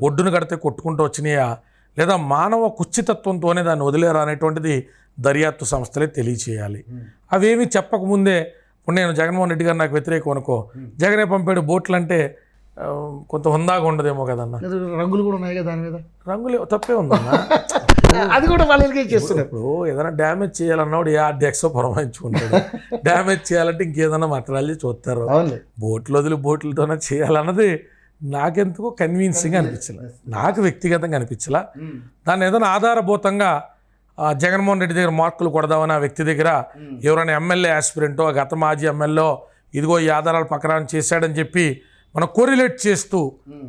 ఒడ్డును కడితే కొట్టుకుంటూ వచ్చినాయా, లేదా మానవ కుచ్చితత్వంతోనే దాన్ని వదిలేరా అనేటువంటిది దర్యాప్తు సంస్థలే తెలియచేయాలి. అవేమీ చెప్పకముందే ఇప్పుడు నేను జగన్మోహన్ రెడ్డి గారు నాకు వ్యతిరేకం అనుకో, జగనే పంపాడు బోట్లు అంటే కొంత హుందాగా ఉండదేమో కదన్న. రంగులు కూడా ఉన్నాయి కదా దాని మీద, రంగులు తప్పే ఉందన్న. అది కూడా వాళ్ళు చేస్తున్నారు. ఇప్పుడు ఏదైనా డ్యామేజ్ చేయాలన్నప్పుడు ఏ ఆర్డెక్సో పురమాయించుకుంటాడు, డ్యామేజ్ చేయాలంటే ఇంకేదైనా మెటీరియల్ చూస్తారు. బోట్లు వదిలి బోట్లతోనే చేయాలన్నది నాకెందుకు కన్విన్సింగ్ అనిపించలే, నాకు వ్యక్తిగతంగా అనిపించలా. దాన్ని ఏదైనా ఆధారభూతంగా జగన్మోహన్ రెడ్డి దగ్గర మార్కులు కొడదామని ఆ వ్యక్తి దగ్గర ఎవరైనా ఎమ్మెల్యే ఆస్పిరెంటో గత మాజీ ఎమ్మెల్యే ఇదిగో ఈ ఆధారాలు పకరాన్ని చేశాడని చెప్పి మనం కోరిలేట్ చేస్తూ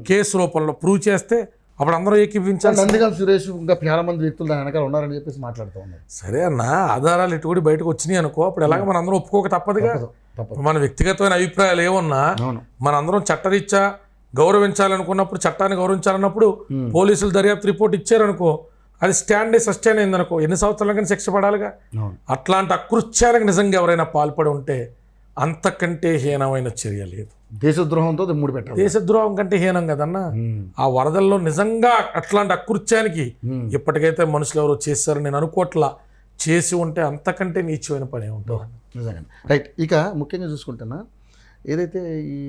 కేసు రూపంలో ప్రూవ్ చేస్తే అప్పుడు అందరూ ఏకీవించాలి. నందిగం సురేష్ ఇంకా చాలా మంది వ్యక్తులు దాని వెనకాల ఉన్నారని చెప్పేసి మాట్లాడుతూ ఉన్నారు. సరే అన్న, ఆధారాలు ఇటు కూడా బయటకు వచ్చినాయి అనుకో, అప్పుడు ఎలాగ మన అందరం ఒప్పుకోక తప్పదుగా. మన వ్యక్తిగతమైన అభిప్రాయాలు ఏమన్నా మనందరం చట్టరీత్యా గౌరవించాలనుకున్నప్పుడు, చట్టాన్ని గౌరవించాలన్నప్పుడు పోలీసులు దర్యాప్తు రిపోర్ట్ ఇచ్చారనుకో, అది స్టాండ్ సస్టైన్ అయిందనుకో, ఎన్ని సంవత్సరాలకైనా శిక్ష పడాలిగా. అట్లాంటి అకృత్యాలకు నిజంగా ఎవరైనా పాల్పడి ఉంటే అంతకంటే హీనమైన చర్య లేదు. దేశద్రోహంతో మూడు పెట్టాలి. దేశద్రోహం కంటే హీనం కదన్నా. ఆ వరదల్లో నిజంగా అట్లాంటి అకృత్యానికి ఇప్పటికైతే మనుషులు ఎవరో చేశారని నేను అనుకోవట్లా, చేసి ఉంటే అంతకంటే నీచమైన పని ఉంటుంది నిజంగా. రైట్. ఇక ముఖ్యంగా చూసుకుంటున్నా, ఏదైతే ఈ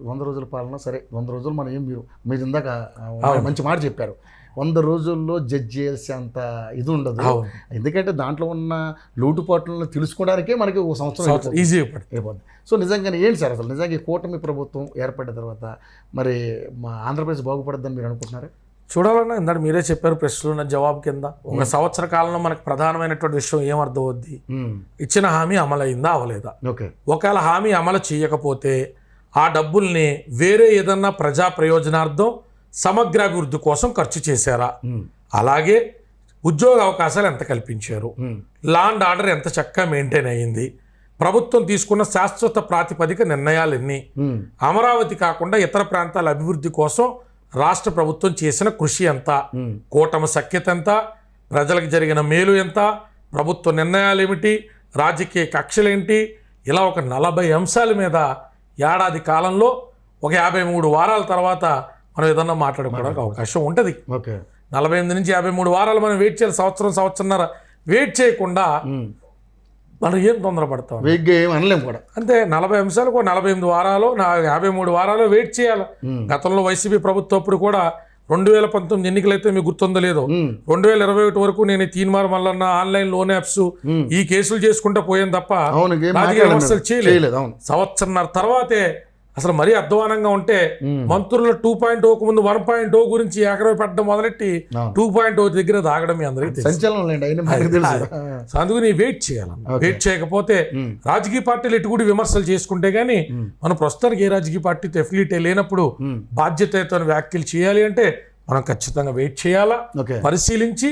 100 రోజుల పాలన, సరే 100 రోజులు మనం మీరు ఇందాక మంచి మాట చెప్పారు, 100 రోజుల్లో జడ్జ్ చేసే అంత ఇది ఉండదు. ఎందుకంటే దాంట్లో ఉన్న లోటుపాట్లను తెలుసుకోవడానికే మనకి ఒక సంవత్సరం ఈజీ అయిపోద్ది. సో నిజంగానే ఏంటి సార్ అసలు నిజంగా ఈ కూటమి ప్రభుత్వం ఏర్పడిన తర్వాత మరి మా ఆంధ్రప్రదేశ్ బాగుపడద్దని మీరు అనుకుంటున్నారా? చూడాలన్నా ఇందాక మీరే చెప్పారు ప్రశ్నలు జవాబు కింద. ఒక సంవత్సర కాలంలో మనకు ప్రధానమైనటువంటి విషయం ఏమర్థమవుద్ది, ఇచ్చిన హామీ అమలైందా అవలేదా. ఒకవేళ హామీ అమలు చేయకపోతే ఆ డబ్బుల్ని వేరే ఏదన్నా ప్రజా ప్రయోజనార్థం సమగ్రాభివృద్ధి కోసం ఖర్చు చేశారా, అలాగే ఉద్యోగ అవకాశాలు ఎంత కల్పించారు, లా అండ్ ఆర్డర్ ఎంత చక్కగా మెయింటైన్ అయ్యింది, ప్రభుత్వం తీసుకున్న శాశ్వత ప్రాతిపదిక నిర్ణయాలు ఎన్ని, అమరావతి కాకుండా ఇతర ప్రాంతాల అభివృద్ధి కోసం రాష్ట్ర ప్రభుత్వం చేసిన కృషి ఎంత, కూటమి సఖ్యత ఎంత, ప్రజలకు జరిగిన మేలు ఎంత, ప్రభుత్వ నిర్ణయాలు ఏమిటి, రాజకీయ కక్షలేంటి, ఇలా ఒక 40 అంశాల మీద ఏడాది కాలంలో ఒక 53 వారాల తర్వాత మనం ఏదన్నా మాట్లాడుకోవడానికి అవకాశం ఉంటుంది. 48 నుంచి 53 వారాలు మనం వెయిట్ చేయాలి, సంవత్సరంన్నర వెయిట్ చేయకుండా మనం ఏం తొందరపడతాం, అనలేము కూడా. అంతే 40 అంశాలకు 48 వారాలు 53 వారాలు వెయిట్ చేయాలి. గతంలో వైసీపీ ప్రభుత్వం అప్పుడు కూడా 2019 ఎన్నికలైతే మీకు గుర్తుందో లేదో, 2021 వరకు నేను Teenmar Mallanna online loan apps ఈ కేసులు చేసుకుంటా పోయాను తప్ప రాజకీయ విమర్శలు చేయలేదు. సంవత్సరంన్నర తర్వాతే అసలు మరీ అధ్వానంగా ఉంటే మంత్రులు 2.0 ముందు 1.0 గురించి ఏకరవ పెట్టడం మొదలెట్టి 2.0 దగ్గర దాగడం మీ అందరికీ తెలుసు. సంచలనం లేండి అయినా మనకు తెలుసు. సో అందుకని వెయిట్ చేయాలి. వెయిట్ చేయకపోతే రాజకీయ పార్టీలు ఎటు కూడా విమర్శలు చేసుకుంటే గానీ మనం ప్రస్తుతానికి ఏ రాజకీయ పార్టీతో ఎఫిలియేట్ లేనప్పుడు బాధ్యతతో వ్యాఖ్యలు చేయాలి అంటే మనం ఖచ్చితంగా వెయిట్ చేయాలా, పరిశీలించి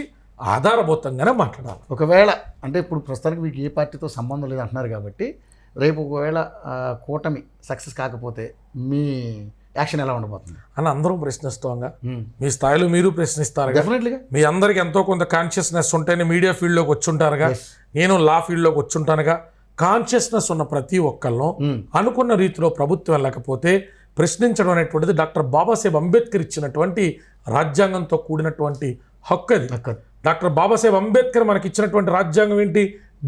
ఆధారభూతంగానే మాట్లాడాలి. ఒకవేళ అంటే ఇప్పుడు ప్రస్తుతానికి మీకు ఏ పార్టీతో సంబంధం లేదు అంటున్నారు కాబట్టి రేపు ఒకవేళ కూటమి సక్సెస్ కాకపోతే మీ యాక్షన్ ఎలా ఉండబోతుంది అని అందరం ప్రశ్నిస్తాంగా. మీ స్థాయిలో మీరు ప్రశ్నిస్తారు. డెఫినెట్లీగా మీ అందరికి ఎంతో కొంత కాన్షియస్నెస్ ఉంటేనే మీడియా ఫీల్డ్లోకి వచ్చుంటారుగా, నేను లా ఫీల్డ్లోకి వచ్చుంటానుగా. కాన్షియస్నెస్ ఉన్న ప్రతి ఒక్కళ్ళను అనుకున్న రీతిలో ప్రభుత్వం వెళ్ళకపోతే ప్రశ్నించడం అనేటువంటిది డాక్టర్ బాబాసాహెబ్ అంబేద్కర్ ఇచ్చినటువంటి రాజ్యాంగంతో కూడినటువంటి హక్కు అది. డాక్టర్ బాబాసాహెబ్ అంబేద్కర్ మనకి ఇచ్చినటువంటి రాజ్యాంగం ఏంటి?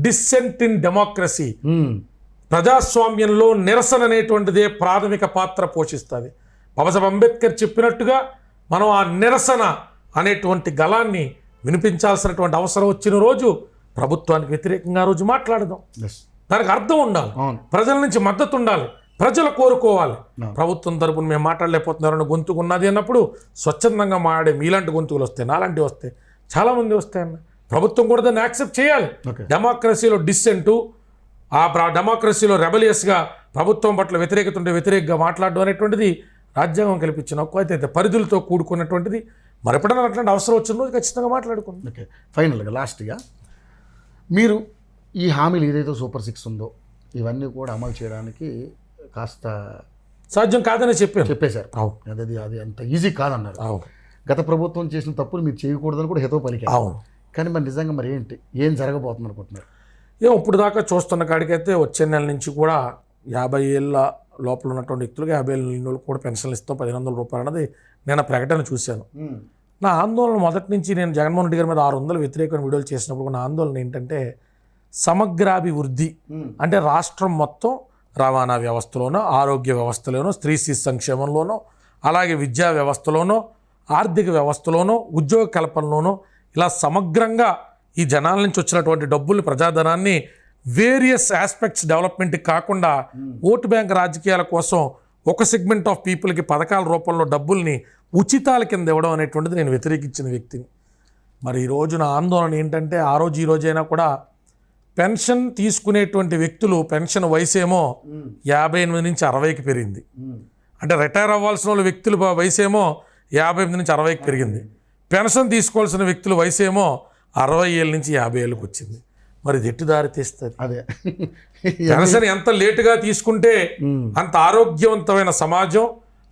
Dissent in democracy. ప్రజాస్వామ్యంలో నిరసన అనేటువంటిదే ప్రాథమిక పాత్ర పోషిస్తుంది. బాబాసాహెబ్ అంబేద్కర్ చెప్పినట్టుగా మనం ఆ నిరసన అనేటువంటి గళాన్ని వినిపించాల్సినటువంటి అవసరం వచ్చిన రోజు ప్రభుత్వానికి వ్యతిరేకంగా రోజు మాట్లాడదాం. దానికి అర్థం ఉండాలి, ప్రజల నుంచి మద్దతు ఉండాలి, ప్రజలు కోరుకోవాలి. ప్రభుత్వం తరపున మేము మాట్లాడలేకపోతున్నారని గొంతుకు ఉన్నది అన్నప్పుడు స్వచ్ఛందంగా మాట్లాడే మీలాంటి గొంతుకులు వస్తాయి, నాలాంటివి వస్తాయి, చాలామంది వస్తాయన్న. ప్రభుత్వం కూడా దాన్ని యాక్సెప్ట్ చేయాలి. డెమోక్రసీలో డిస్సెంటు, ఆ డెమోక్రసీలో రెబలియస్గా ప్రభుత్వం పట్ల వ్యతిరేకత ఉంటే వ్యతిరేకంగా మాట్లాడడం అనేటువంటిది రాజ్యాంగం కల్పించిన హక్కు. అయితే పరిధులతో కూడుకున్నటువంటిది. మరి ఎప్పుడైనా అట్లాంటి అవసరం వచ్చిన రోజు ఖచ్చితంగా మాట్లాడుకుందాం. ఓకే, ఫైనల్గా లాస్ట్గా మీరు ఈ హామీలు ఏదైతే సూపర్ 6 ఉందో ఇవన్నీ కూడా అమలు చేయడానికి కాస్త సాధ్యం కాదని చెప్పేశారు. అది అంత ఈజీ కాదన్నారు. గత ప్రభుత్వం చేసిన తప్పులు మీరు చేయకూడదని కూడా హితవు పలికారు. అవును. కానీ మరి నిజంగా మరి ఏంటి, ఏం జరగబోతుంది అనుకుంటున్నారు? ఇప్పుడు దాకా చూస్తున్న కాడికైతే వచ్చే నెల నుంచి కూడా 50 ఏళ్ళ లోపల ఉన్నటువంటి వ్యక్తులకు 50 ఏళ్ళ కూడా పెన్షన్లు ఇస్తాం 1500 రూపాయలు అన్నది నేను ప్రకటన చూశాను. నా ఆందోళన మొదటి నుంచి నేను జగన్మోహన్ రెడ్డి గారి మీద 600 వ్యతిరేకమైన వీడియోలు చేసినప్పుడు నా ఆందోళన ఏంటంటే సమగ్రాభివృద్ధి అంటే రాష్ట్రం మొత్తం రవాణా వ్యవస్థలోనో, ఆరోగ్య వ్యవస్థలోనో, స్త్రీ శిశు సంక్షేమంలోనో, అలాగే విద్యా వ్యవస్థలోనో, ఆర్థిక వ్యవస్థలోనో, ఉద్యోగ కల్పనలోనో ఇలా సమగ్రంగా ఈ జనాల నుంచి వచ్చినటువంటి డబ్బుల్ని, ప్రజాధనాన్ని వేరియస్ ఆస్పెక్ట్స్ డెవలప్మెంట్కి కాకుండా ఓటు బ్యాంక్ రాజకీయాల కోసం ఒక సెగ్మెంట్ ఆఫ్ పీపుల్కి పథకాల రూపంలో డబ్బుల్ని ఉచితాల కింద ఇవ్వడం అనేటువంటిది నేను వ్యతిరేకించిన వ్యక్తిని. మరి ఈరోజు నా ఆందోళన ఏంటంటే ఆ రోజు ఈ రోజైనా కూడా పెన్షన్ తీసుకునేటువంటి వ్యక్తులు పెన్షన్ వయసేమో 58 నుంచి 60కి పెరిగింది. అంటే రిటైర్ అవ్వాల్సిన వాళ్ళ వ్యక్తుల వయసేమో 58 నుంచి 60కి పెరిగింది. పెన్షన్ తీసుకోవాల్సిన వ్యక్తుల వయసేమో 60 ఏళ్ళ నుంచి 50 ఏళ్ళకి వచ్చింది. మరి ఇది ఎట్టు దారి తీస్తుంది? అదే పెన్షన్ ఎంత లేటుగా తీసుకుంటే అంత ఆరోగ్యవంతమైన సమాజం,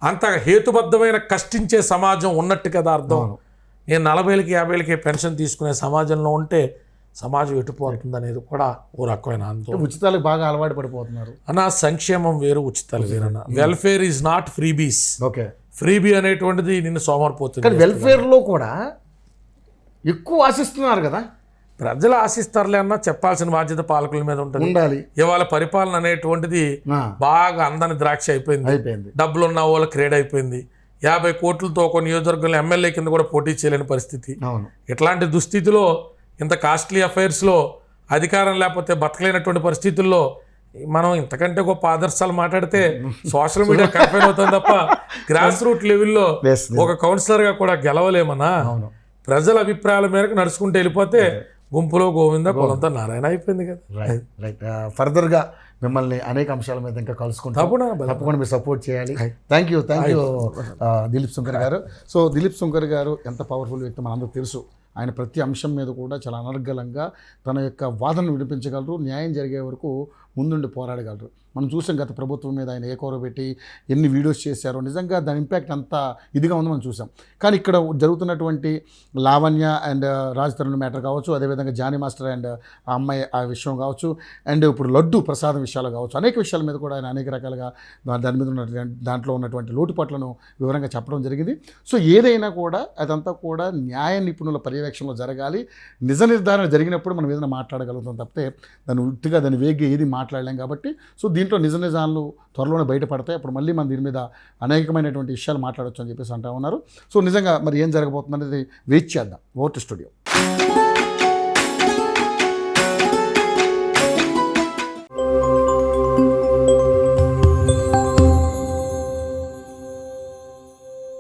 అంత హేతుబద్ధమైన కష్టించే సమాజం ఉన్నట్టు కదా అర్థం. నేను 40 ఏళ్ళకి 50 ఏళ్ళకి పెన్షన్ తీసుకునే సమాజంలో ఉంటే సమాజం ఎటుపోతుంది అనేది కూడా ఓ రకమైన ఆందోళన. ఉచితాలకు బాగా అలవాటు పడిపోతున్నారు అన్న. సంక్షేమం వేరు, ఉచితాలు వేరు అన్న. Welfare is not freebies. Okay, freebie అనేటువంటిది నిన్ను సోమరిపోతుంది. కానీ వెల్ఫేర్లో కూడా ఎక్కువ ఆశిస్తున్నారు కదా. ప్రజలు ఆశిస్తారులే అన్న, చెప్పాల్సిన బాధ్యత పాలకుల మీద ఉండాలి. ఇవాళ పరిపాలన అనేటువంటిది బాగా అందని ద్రాక్ష అయిపోయింది. డబ్బులు ఉన్న వాళ్ళ క్రేడ్ అయిపోయింది. 50 కోట్లతో ఒక నియోజకవర్గంలో ఎమ్మెల్యే కింద కూడా పోటీ చేయలేని పరిస్థితి. ఇట్లాంటి దుస్థితిలో, ఇంత కాస్ట్లీ అఫైర్స్లో అధికారం లేకపోతే బతకలేనటువంటి పరిస్థితుల్లో మనం ఇంతకంటే గొప్ప ఆదర్శాలు మాట్లాడితే సోషల్ మీడియా కంపెయిన్ అవుతుంది తప్ప గ్రాస్ రూట్ లెవెల్లో ఒక కౌన్సిలర్గా కూడా గెలవలేమన్నా. ప్రజల అభిప్రాయాల మేరకు నడుచుకుంటూ వెళ్ళిపోతే గుంపులో గోవింద కులంతో నారాయణ అయిపోయింది కదా. రైట్. ఫర్దర్గా మిమ్మల్ని అనేక అంశాల మీద ఇంకా కలుసుకుంటాం. తప్పకుండా మీరు సపోర్ట్ చేయాలి. థ్యాంక్ యూ దిలీప్ శంకర్ గారు. సో దిలీప్ శంకర్ గారు ఎంత పవర్ఫుల్ వ్యక్తి మనందరికీ తెలుసు. ఆయన ప్రతి అంశం మీద కూడా చాలా అనర్గళంగా తన యొక్క వాదనను వినిపించగలరు. న్యాయం జరిగే వరకు ముందుండి పోరాడగలరు. మనం చూసాం గత ప్రభుత్వం మీద ఆయన ఏకోర పెట్టి ఎన్ని వీడియోస్ చేశారో. నిజంగా దాని ఇంపాక్ట్ అంతా ఇదిగా ఉంది మనం చూసాం. కానీ ఇక్కడ జరుగుతున్నటువంటి లావణ్య అండ్ రాజ్ తరుణ్ మ్యాటర్ కావచ్చు, అదేవిధంగా జానీ మాస్టర్ అండ్ ఆ అమ్మాయి ఆ విషయం కావచ్చు, అండ్ ఇప్పుడు లడ్డు ప్రసాదం విషయాలు కావచ్చు, అనేక విషయాల మీద కూడా ఆయన అనేక రకాలుగా దాని మీద ఉన్న దాంట్లో ఉన్నటువంటి లోటుపాట్లను వివరంగా చెప్పడం జరిగింది. సో ఏదైనా కూడా అదంతా కూడా న్యాయ నిపుణుల పర్యవేక్షణలో జరగాలి. నిజ నిర్ధారణ జరిగినప్పుడు మనం ఏదైనా మాట్లాడగలుగుతాం తప్పితే దాన్ని ఉట్టిగా దాన్ని వేగ్గా ఏది మాట్లాడలేం. కాబట్టి సో దీంట్లో నిజాలు త్వరలోనే బయటపడతాయి. అప్పుడు మళ్ళీ మనం దీని మీద అనేకమైనటువంటి విషయాలు మాట్లాడవచ్చు అని చెప్పేసి అంటూ ఉన్నారు. సో నిజంగా మరి ఏం జరగబోతుంది అనేది వెయిట్ చేద్దాం. Over to studio.